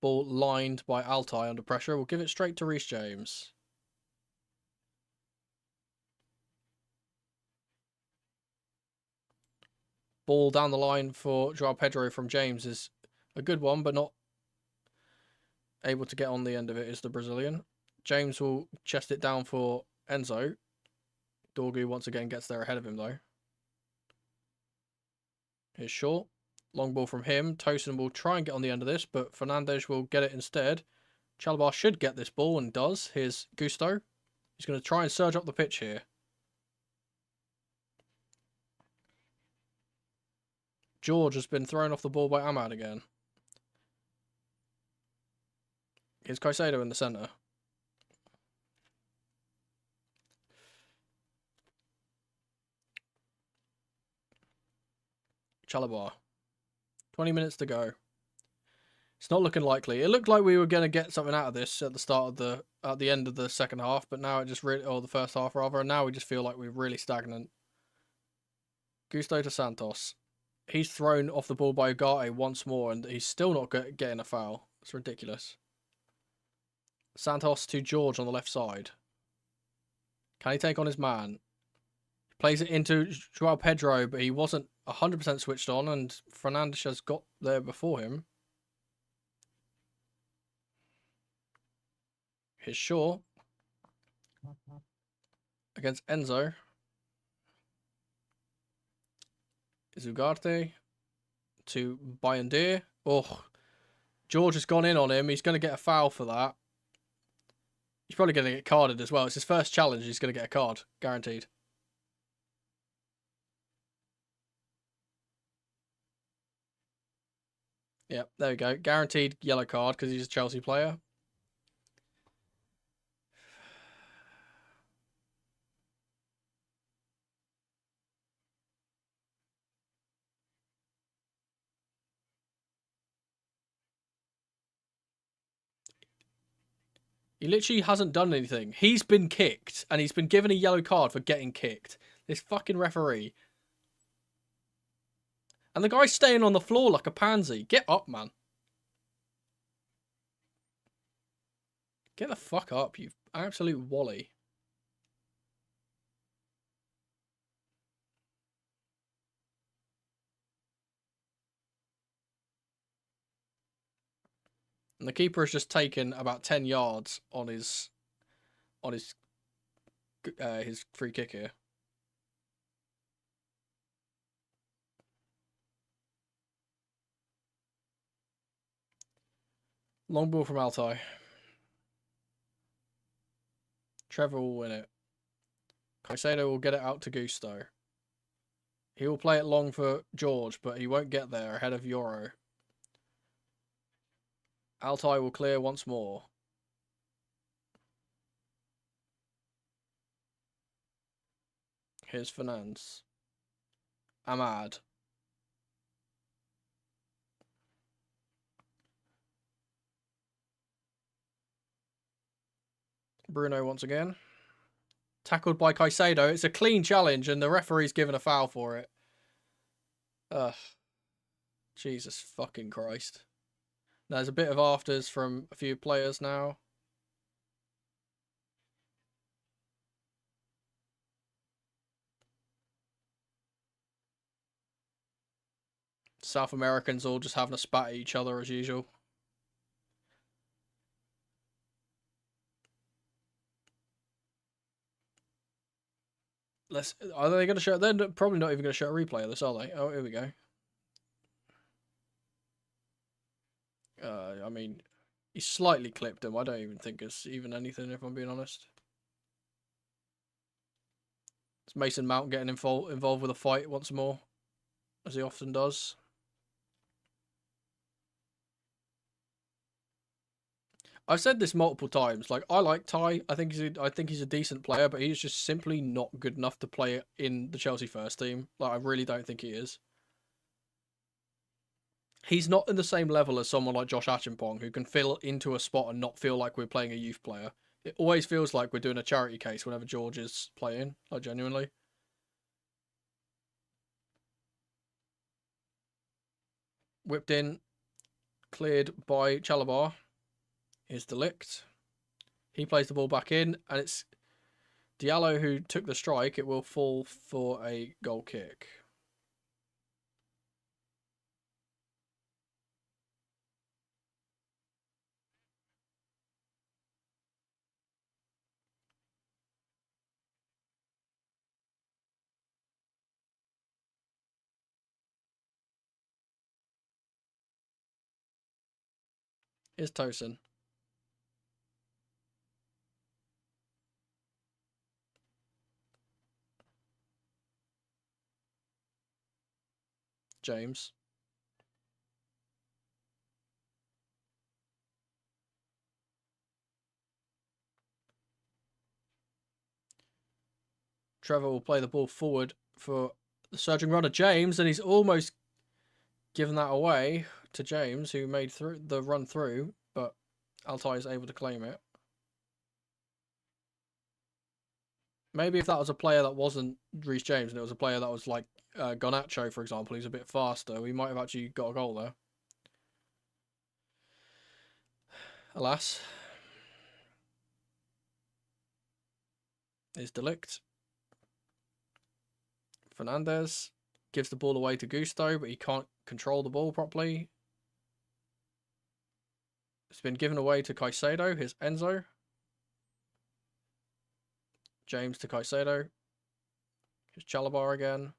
S1: Ball lined by Altai under pressure. We'll give it straight to Reece James. Ball down the line for Joao Pedro from James is a good one, but not able to get on the end of it is the Brazilian. James will chest it down for Enzo. Dorgu once again gets there ahead of him, though. Here's short. Long ball from him. Tosin will try and get on the end of this, but Fernandes will get it instead. Chalabar should get this ball and does. Here's Gusto. He's going to try and surge up the pitch here. George has been thrown off the ball by Ahmad again. Here's Caicedo in the centre. Chalabar. 20 minutes to go. It's not looking likely. It looked like we were going to get something out of this at the end of the second half, but now it just really, or the first half rather, and now we just feel like we're really stagnant. Gusto to Santos. He's thrown off the ball by Ugarte once more, and he's still not getting a foul. It's ridiculous. Santos to George on the left side. Can he take on his man? He plays it into Joao Pedro, but he wasn't 100% switched on, and Fernandes has got there before him. Here's Shaw against Enzo. Is Ugarte to Bayandir. Oh, George has gone in on him. He's going to get a foul for that. He's probably going to get carded as well. It's his first challenge. He's going to get a card. Guaranteed. Yep, there we go. Guaranteed yellow card because he's a Chelsea player. He literally hasn't done anything. He's been kicked, and he's been given a yellow card for getting kicked. This fucking referee. And the guy's staying on the floor like a pansy. Get up, man. Get the fuck up, you absolute wally. And the keeper has just taken about 10 yards on his free kick here. Long ball from Altai. Trevor will win it. Caicedo will get it out to Gusto. He will play it long for George, but he won't get there ahead of Euro. Altai will clear once more. Here's Fernandes. Ahmad. Bruno once again. Tackled by Caicedo. It's a clean challenge and the referee's given a foul for it. Ugh. Jesus fucking Christ. There's a bit of afters from a few players now. South Americans all just having a spat at each other as usual. Are they going to show? They're probably not even going to show a replay of this, are they? Oh, here we go. I mean, he slightly clipped him. I don't even think it's even anything, if I'm being honest. It's Mason Mount getting involved with a fight once more, as he often does. I've said this multiple times. Like, I like Ty. I think he's a decent player, but he's just simply not good enough to play in the Chelsea first team. Like, I really don't think he is. He's not in the same level as someone like Josh Achimpong, who can fill into a spot and not feel like we're playing a youth player. It always feels like we're doing a charity case whenever George is playing, like, genuinely. Whipped in, cleared by Chalabar. Here's De Ligt. He plays the ball back in, and it's Diallo who took the strike. It will fall for a goal kick. Here's Tosin. James. Trevor will play the ball forward for the surging runner, James, and he's almost given that away to James, who made through the run through, but Altai is able to claim it. Maybe if that was a player that wasn't Reece James and it was a player that was like Garnacho, for example, who's a bit faster, we might have actually got a goal there. Alas. Is De Ligt. Fernandez gives the ball away to Gusto, but he can't control the ball properly. It's been given away to Caicedo. Here's Enzo. James to Caicedo. Here's Chalabar again.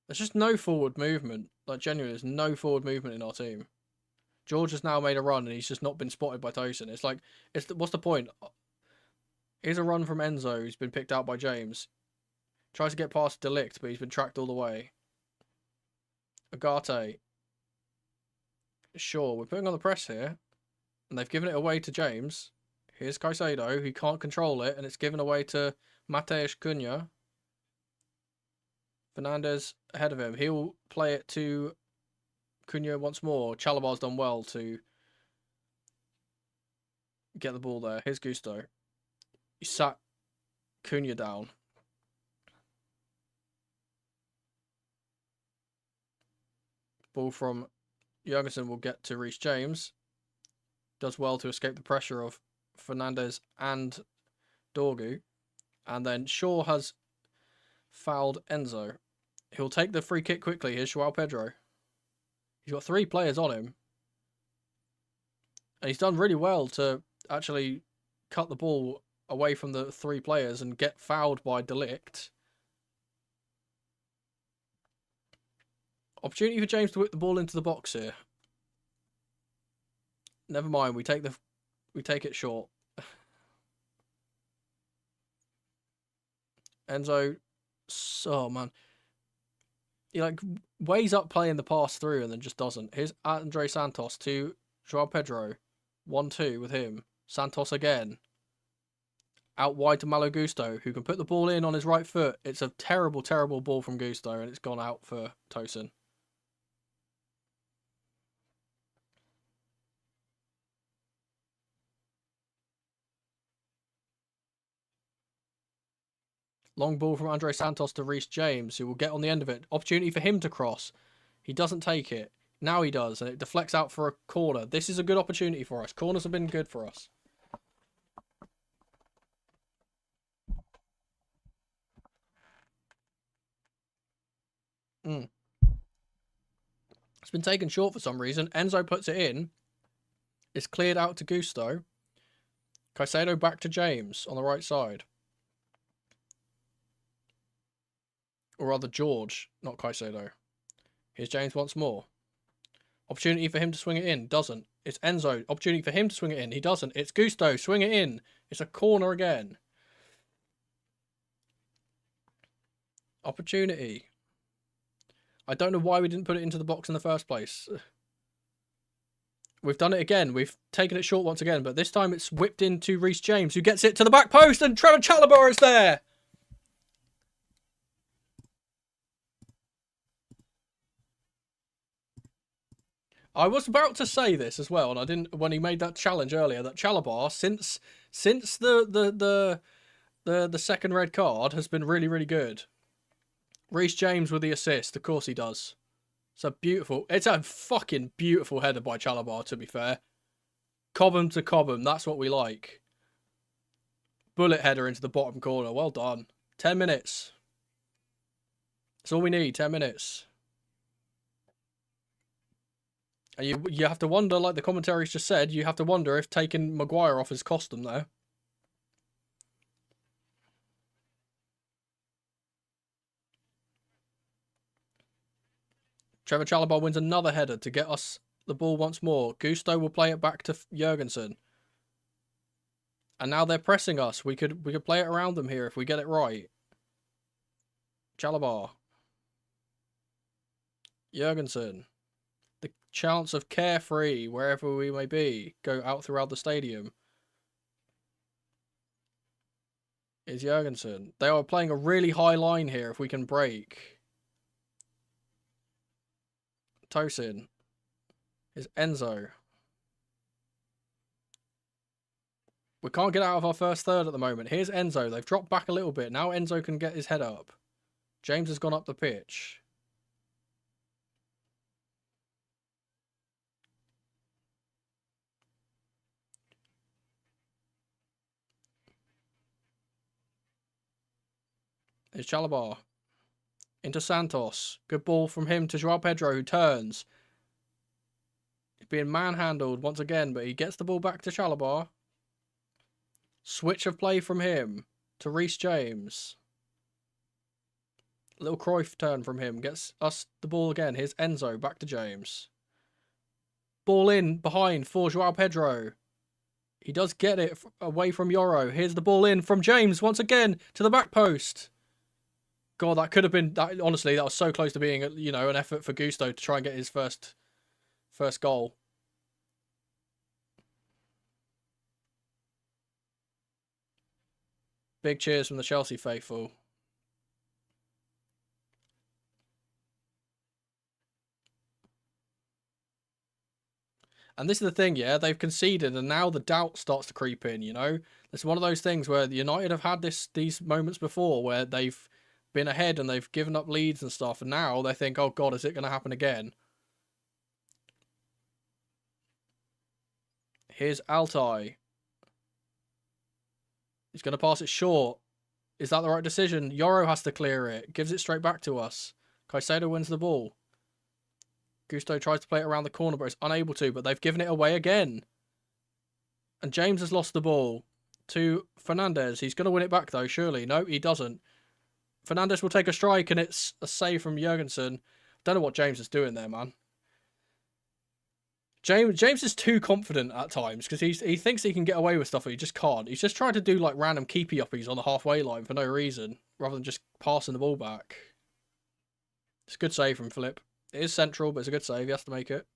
S1: There's just no forward movement. Like, genuinely, there's no forward movement in our team. George has now made a run, and he's just not been spotted by Tosin. It's like, what's the point? Here's a run from Enzo, who's been picked out by James. Tries to get past De Ligt, but he's been tracked all the way. Agate. Sure, we're putting on the press here. And they've given it away to James. Here's Caicedo, who can't control it, and it's given away to Mateusz Cunha. Fernandez ahead of him. He'll play it to Cunha once more. Chalabar's done well to get the ball there. Here's Gusto. He sat Cunha down. Ball from Jurgensen will get to Reece James. Does well to escape the pressure of Fernandez and Dorgu. And then Shaw has fouled Enzo. He'll take the free kick quickly. Here's Joao Pedro. He's got 3 players on him. And he's done really well to actually cut the ball away from the 3 players and get fouled by De Ligt. Opportunity for James to whip the ball into the box here. Never mind, we take it short. Enzo, oh man. He like weighs up playing the pass through and then just doesn't. Here's Andre Santos to Joao Pedro. 1-2 with him. Santos again. Out wide to Malo Gusto, who can put the ball in on his right foot. It's a terrible, terrible ball from Gusto, and it's gone out for Tosin. Long ball from Andre Santos to Reece James, who will get on the end of it. Opportunity for him to cross. He doesn't take it. Now he does, and it deflects out for a corner. This is a good opportunity for us. Corners have been good for us. It's been taken short for some reason. Enzo puts it in. It's cleared out to Gusto. Caicedo back to James on the right side. Or rather, George, not Caicedo. Here's James once more. Opportunity for him to swing it in. Doesn't. It's Enzo. Opportunity for him to swing it in. He doesn't. It's Gusto. Swing it in. It's a corner again. Opportunity. I don't know why we didn't put it into the box in the first place. We've done it again. We've taken it short once again, but this time it's whipped into Reece James, who gets it to the back post, and Trevor Chalobah is there. I was about to say this as well, and I didn't when he made that challenge earlier. That Chalobah, since the second red card, has been really, really good. Reece James with the assist, of course he does. It's a fucking beautiful header by Chalobah, to be fair. Cobham to Cobham, that's what we like. Bullet header into the bottom corner, well done. 10 minutes. That's all we need, 10 minutes. And you have to wonder, like the commentaries just said, you have to wonder if taking Maguire off has cost them there. Trevor Chalobah wins another header to get us the ball once more. Gusto will play it back to Jurgensen. And now they're pressing us. We could play it around them here if we get it right. Chalobah. Jurgensen. The chance of carefree, wherever we may be, go out throughout the stadium. Is Jurgensen. They are playing a really high line here if we can break. Tosin. Is Enzo. We can't get out of our first third at the moment. Here's Enzo. They've dropped back a little bit. Now Enzo can get his head up. James has gone up the pitch. Here's Chalobah. Into Santos. Good ball from him to João Pedro, who turns. He's being manhandled once again, but he gets the ball back to Chalobah. Switch of play from him to Reece James. Little Cruyff turn from him. Gets us the ball again. Here's Enzo. Back to James. Ball in behind for João Pedro. He does get it away from Yoro. Here's the ball in from James once again to the back post. God, that could have been... honestly, that was so close to being, an effort for Gusto to try and get his first goal. Big cheers from the Chelsea faithful. And this is the thing, yeah, they've conceded, and now the doubt starts to creep in, It's one of those things where United have had these moments before where they've been ahead and they've given up leads and stuff, and now they think, oh God, is it going to happen again? Here's Altai. He's going to pass it short. Is that the right decision? Yoro has to clear it. Gives it straight back to us. Caicedo wins the ball. Gusto tries to play it around the corner, but is unable to. But they've given it away again. And James has lost the ball to Fernandes. He's going to win it back, though, surely. No, he doesn't. Fernandes will take a strike, and it's a save from Jurgensen. Don't know what James is doing there, man. James is too confident at times because he thinks he can get away with stuff, but he just can't. He's just trying to do like random keepy-uppies on the halfway line for no reason, rather than just passing the ball back. It's a good save from Philip. It is central, but it's a good save. He has to make it.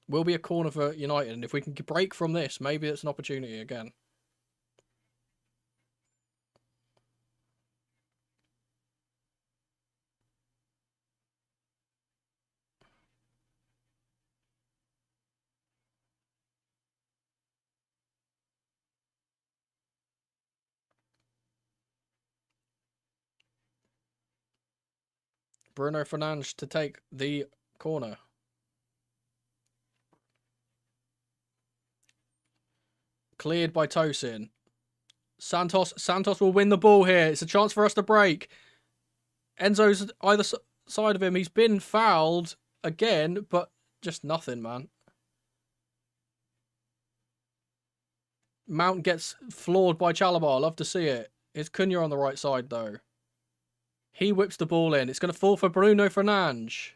S1: Will be a corner for United, and if we can break from this, maybe it's an opportunity again. Bruno Fernandes to take the corner. Cleared by Tosin. Santos will win the ball here. It's a chance for us to break. Enzo's either side of him. He's been fouled again, but just nothing, man. Mount gets floored by Chalobah. Love to see it. It's Cunha on the right side, though. He whips the ball in. It's going to fall for Bruno Fernandes.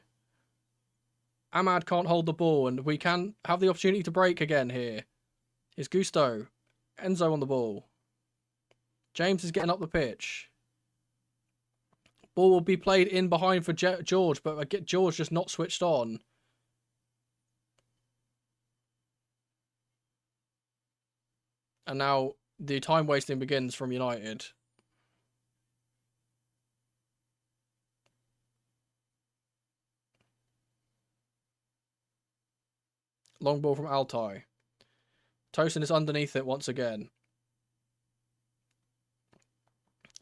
S1: Ahmad can't hold the ball, and we can have the opportunity to break again here. Here's Gusto. Enzo on the ball. James is getting up the pitch. Ball will be played in behind for George, but I get George just not switched on. And now the time wasting begins from United. Long ball from Altai. Tosin is underneath it once again.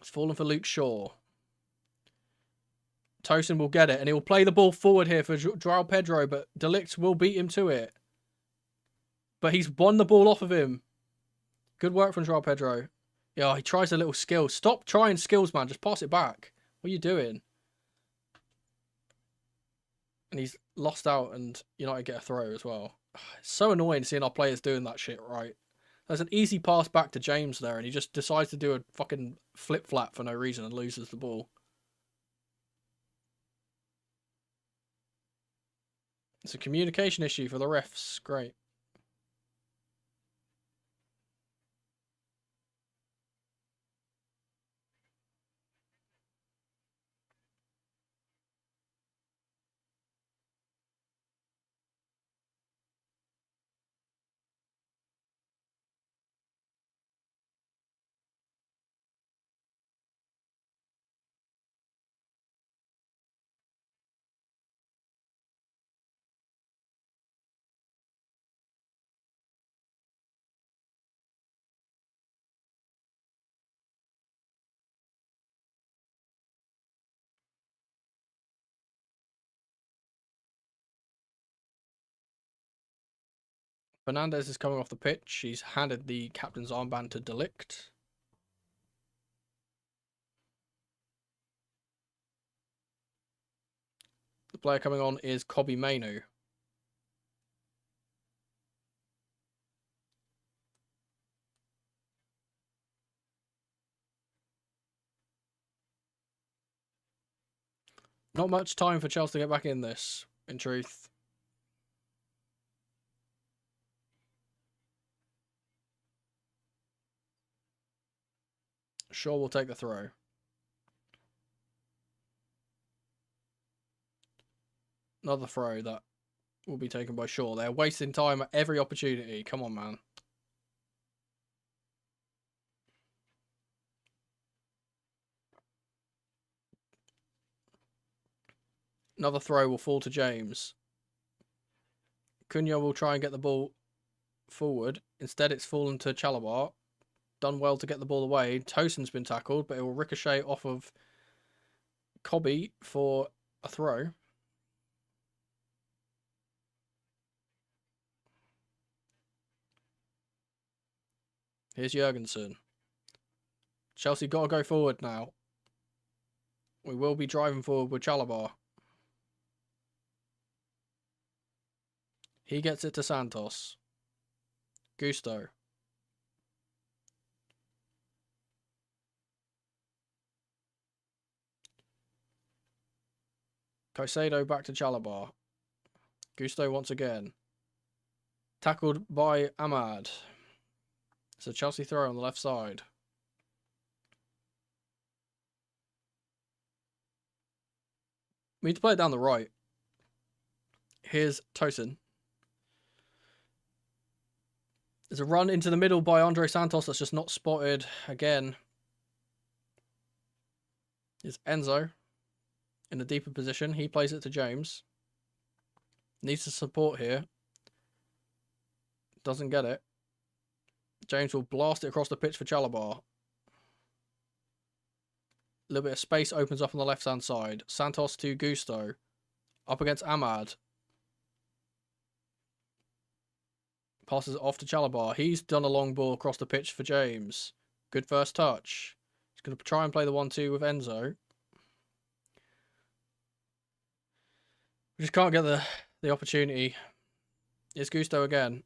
S1: It's fallen for Luke Shaw. Tosin will get it, and he will play the ball forward here for Joao Pedro, but De Ligt will beat him to it. But he's won the ball off of him. Good work from Joao Pedro. Yeah, he tries a little skill. Stop trying skills, man. Just pass it back. What are you doing? And he's lost out, and United get a throw as well. It's so annoying seeing our players doing that shit, right? There's an easy pass back to James there, and he just decides to do a fucking flip-flap for no reason and loses the ball. It's a communication issue for the refs. Great. Fernandes is coming off the pitch. He's handed the captain's armband to De Ligt. The player coming on is Kobbie Mainoo. Not much time for Chelsea to get back in this, in truth. Shaw will take the throw. Another throw that will be taken by Shaw. They're wasting time at every opportunity. Come on, man. Another throw will fall to James. Cunha will try and get the ball forward. Instead, it's fallen to Chalobah. Done well to get the ball away. Tosin's been tackled, but it will ricochet off of Kobbie for a throw. Here's Jurgensen. Chelsea got to go forward now. We will be driving forward with Chalobah. He gets it to Santos. Gusto. Caicedo back to Chalobah. Gusto once again. Tackled by Ahmad. It's a Chelsea throw on the left side. We need to play it down the right. Here's Tosin. There's a run into the middle by Andre Santos that's just not spotted again. It's Enzo in a deeper position. He plays it to James. Needs to support here. Doesn't get it. James will blast it across the pitch for Chalobah. A little bit of space opens up on the left-hand side. Santos to Gusto. Up against Ahmad. Passes it off to Chalobah. He's done a long ball across the pitch for James. Good first touch. He's going to try and play the 1-2 with Enzo. We just can't get the opportunity. It's Gusto again.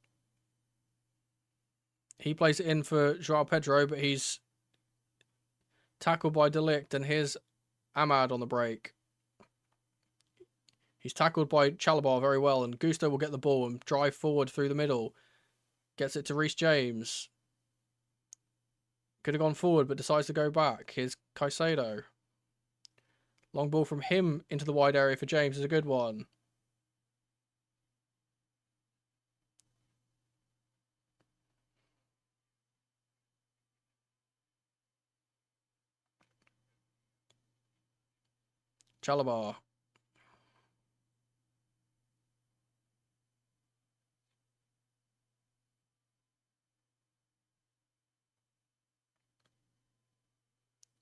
S1: He plays it in for Joao Pedro, but he's tackled by De Ligt, and here's Ahmad on the break. He's tackled by Chalobah very well, and Gusto will get the ball and drive forward through the middle. Gets it to Reece James. Could have gone forward, but decides to go back. Here's Caicedo. Long ball from him into the wide area for James is a good one. Chalobah.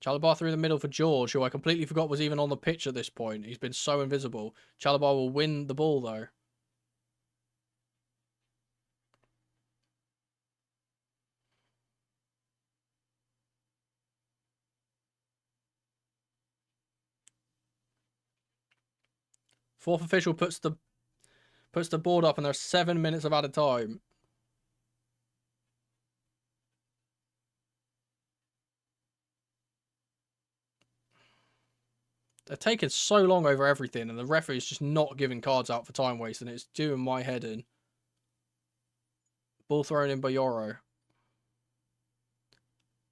S1: Chalobah through the middle for George, who I completely forgot was even on the pitch at this point. He's been so invisible. Chalobah will win the ball, though. Fourth official puts the board up, and there's 7 minutes of added time. They're taking so long over everything, and the referee's just not giving cards out for time waste, and it's doing my head in. Ball thrown in by Yoro.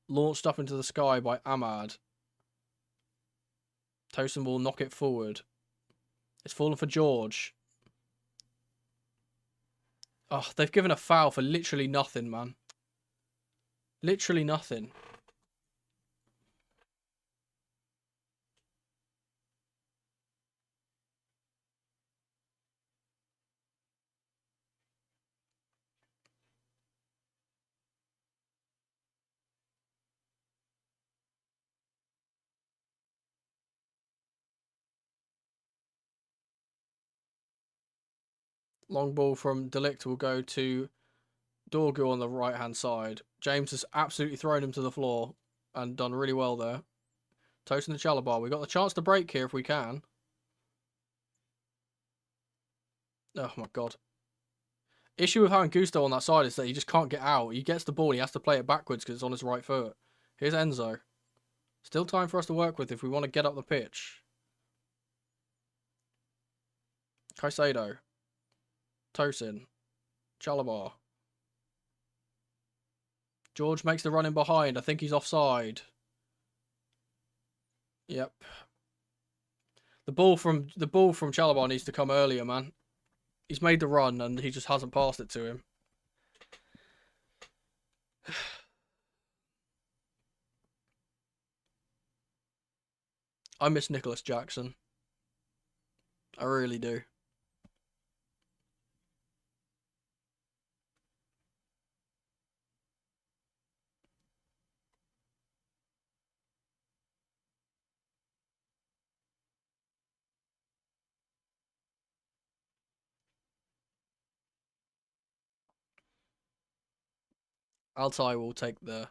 S1: Launched up into the sky by Ahmad. Tosin will knock it forward. It's fallen for George. Oh, they've given a foul for literally nothing, man. Literally nothing. Long ball from Delict will go to Dorgu on the right-hand side. James has absolutely thrown him to the floor and done really well there. Tosin to Chalobah. We've got the chance to break here if we can. Oh, my God. Issue with having Gusto on that side is that he just can't get out. He gets the ball and he has to play it backwards because it's on his right foot. Here's Enzo. Still time for us to work with if we want to get up the pitch. Caicedo. Tosin. Chalobah. George makes the run in behind. I think he's offside. Yep. The ball from Chalobah needs to come earlier, man. He's made the run and he just hasn't passed it to him. I miss Nicholas Jackson. I really do. Altai will take the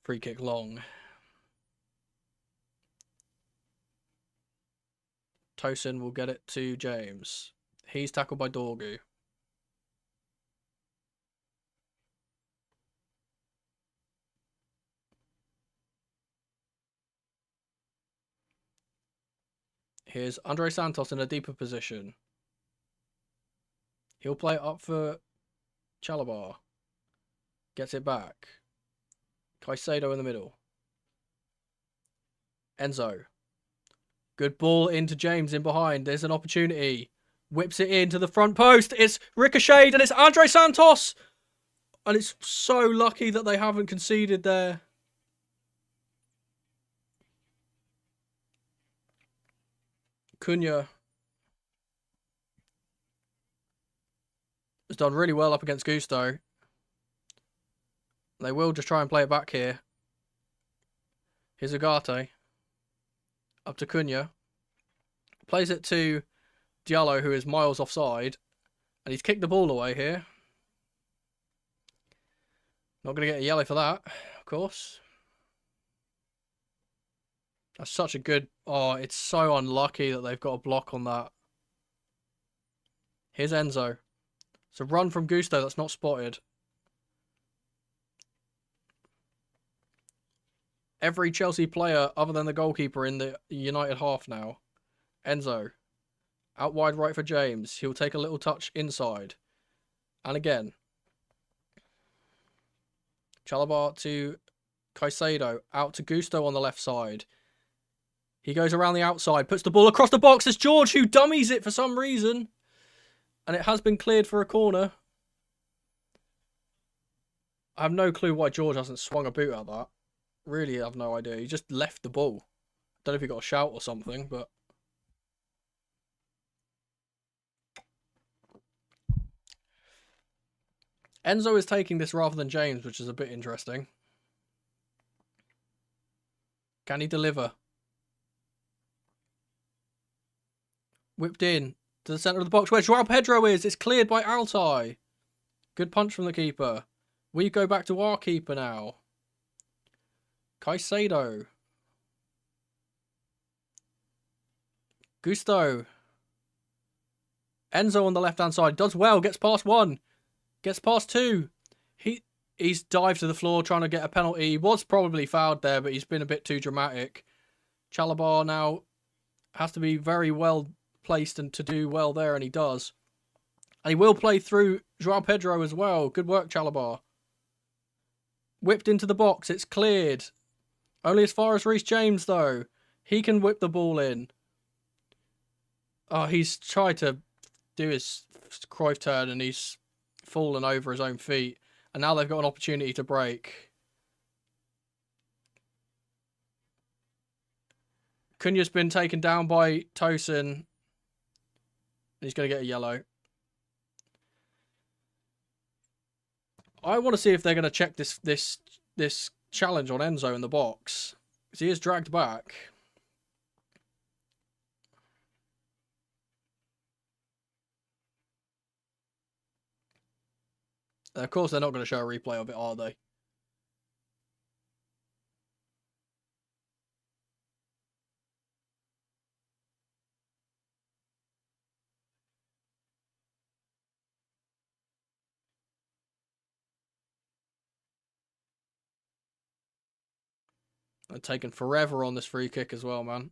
S1: free kick long. Tosin will get it to James. He's tackled by Dorgu. Here's Andre Santos in a deeper position. He'll play it up for Chalobah. Gets it back. Caicedo in the middle. Enzo. Good ball into James in behind. There's an opportunity. Whips it into the front post. It's ricocheted and it's Andre Santos. And it's so lucky that they haven't conceded there. Cunha has done really well up against Gusto. They will just try and play it back here. Here's Ugarte. Up to Cunha. Plays it to Diallo, who is miles offside. And he's kicked the ball away here. Not going to get a yellow for that, of course. That's such a good... Oh, it's so unlucky that they've got a block on that. Here's Enzo. It's a run from Gusto that's not spotted. every Chelsea player other than the goalkeeper in the United half now. Enzo. Out wide right for James. He'll take a little touch inside. And again. Chalobah to Caicedo. Out to Gusto on the left side. He goes around the outside. Puts the ball across the box. It's George who dummies it for some reason. And it has been cleared for a corner. I have no clue why George hasn't swung a boot at that. Really have no idea. He just left the ball. Don't know if he got a shout or something, but... Enzo is taking this rather than James, which is a bit interesting. Can he deliver? Whipped in to the centre of the box where João Pedro is. It's cleared by Altai. Good punch from the keeper. We go back to our keeper now. Caicedo. Gusto. Enzo on the left-hand side. Does well. Gets past one. Gets past two. He's dived to the floor trying to get a penalty. He was probably fouled there, but he's been a bit too dramatic. Chalobah now has to be very well placed and to do well there, and he does. And he will play through João Pedro as well. Good work, Chalobah. Whipped into the box. It's cleared. Only as far as Reece James, though. He can whip the ball in. Oh, he's tried to do his Cruyff turn, and he's fallen over his own feet. And now they've got an opportunity to break. Cunha's been taken down by Tosin. He's going to get a yellow. I want to see if they're going to check this challenge on Enzo in the box. Because he is dragged back. Of course, they're not going to show a replay of it, are they? They're taking forever on this free kick as well, man.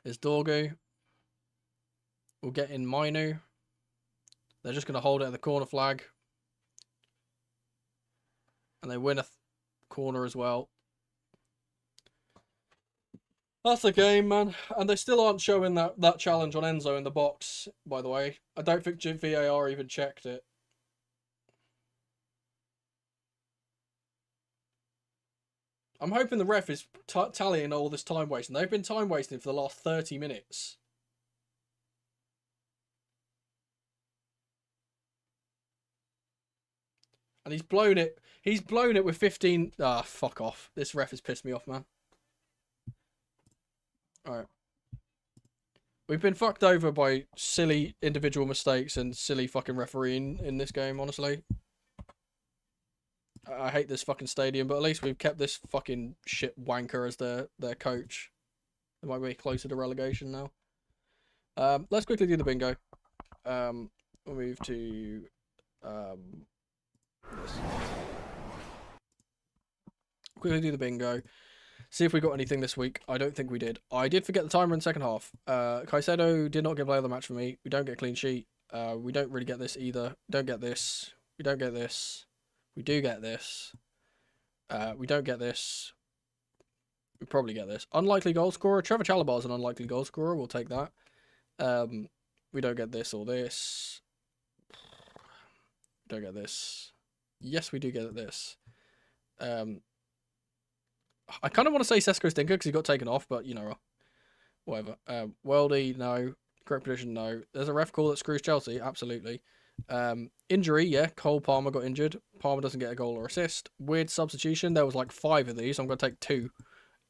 S1: Is Dorgu. We'll get in Mainu. They're just going to hold it at the corner flag. And they win a corner as well. That's the game, man. And they still aren't showing that challenge on Enzo in the box, by the way. I don't think VAR even checked it. I'm hoping the ref is tallying all this time wasting. They've been time wasting for the last 30 minutes. And he's blown it. He's blown it with 15... Ah, fuck off. This ref has pissed me off, man. Alright. We've been fucked over by silly individual mistakes and silly fucking refereeing in this game, honestly. I hate this fucking stadium, but at least we've kept this fucking shit wanker as their coach. They might be closer to relegation now. Let's quickly do the bingo. We'll move to this. Quickly do the bingo. See if we got anything this week. I don't think we did. I did forget the timer in the second half. Caicedo did not give play of the match for me. We don't get a clean sheet. We don't really get this either. Don't get this. We don't get this. We do get this. We don't get this. We probably get this. Unlikely goal scorer. Trevor Chalobah is an unlikely goal scorer. We'll take that. We don't get this or this. We don't get this. Yes, we do get this. I kind of want to say Sesko Stinker because he got taken off, but, you know, whatever. Worldy, no. Correct position, no. There's a ref call that screws Chelsea, absolutely. Injury, yeah. Cole Palmer got injured. Palmer doesn't get a goal or assist. Weird substitution. There was like 5 of these. So I'm going to take 2.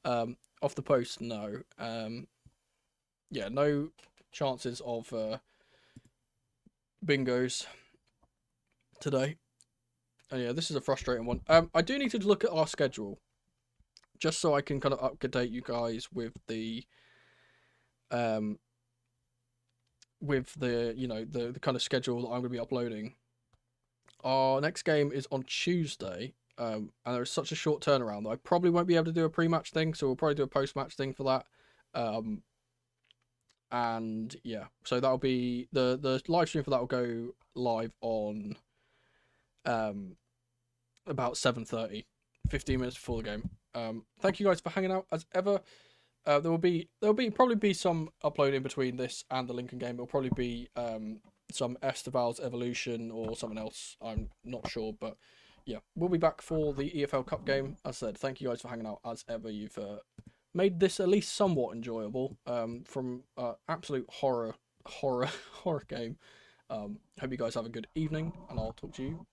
S1: Off the post, no. Yeah, no chances of bingos today. And yeah, this is a frustrating one. I do need to look at our schedule. Just so I can kind of update you guys with the with the the kind of schedule that I'm going to be uploading. Our next game is on Tuesday, and there's such a short turnaround that I probably won't be able to do a pre-match thing, so we'll probably do a post-match thing for that. And yeah, so that'll be the live stream for that will go live on about 7:30, 15 minutes before the game. Thank you guys for hanging out as ever. There'll probably be some upload in between this and the Lincoln game. It'll probably be some Esteval's Evolution or something else. I'm not sure, but yeah, we'll be back for the EFL Cup game. As I said, thank you guys for hanging out as ever. You've made this at least somewhat enjoyable from absolute horror game. Hope you guys have a good evening, and I'll talk to you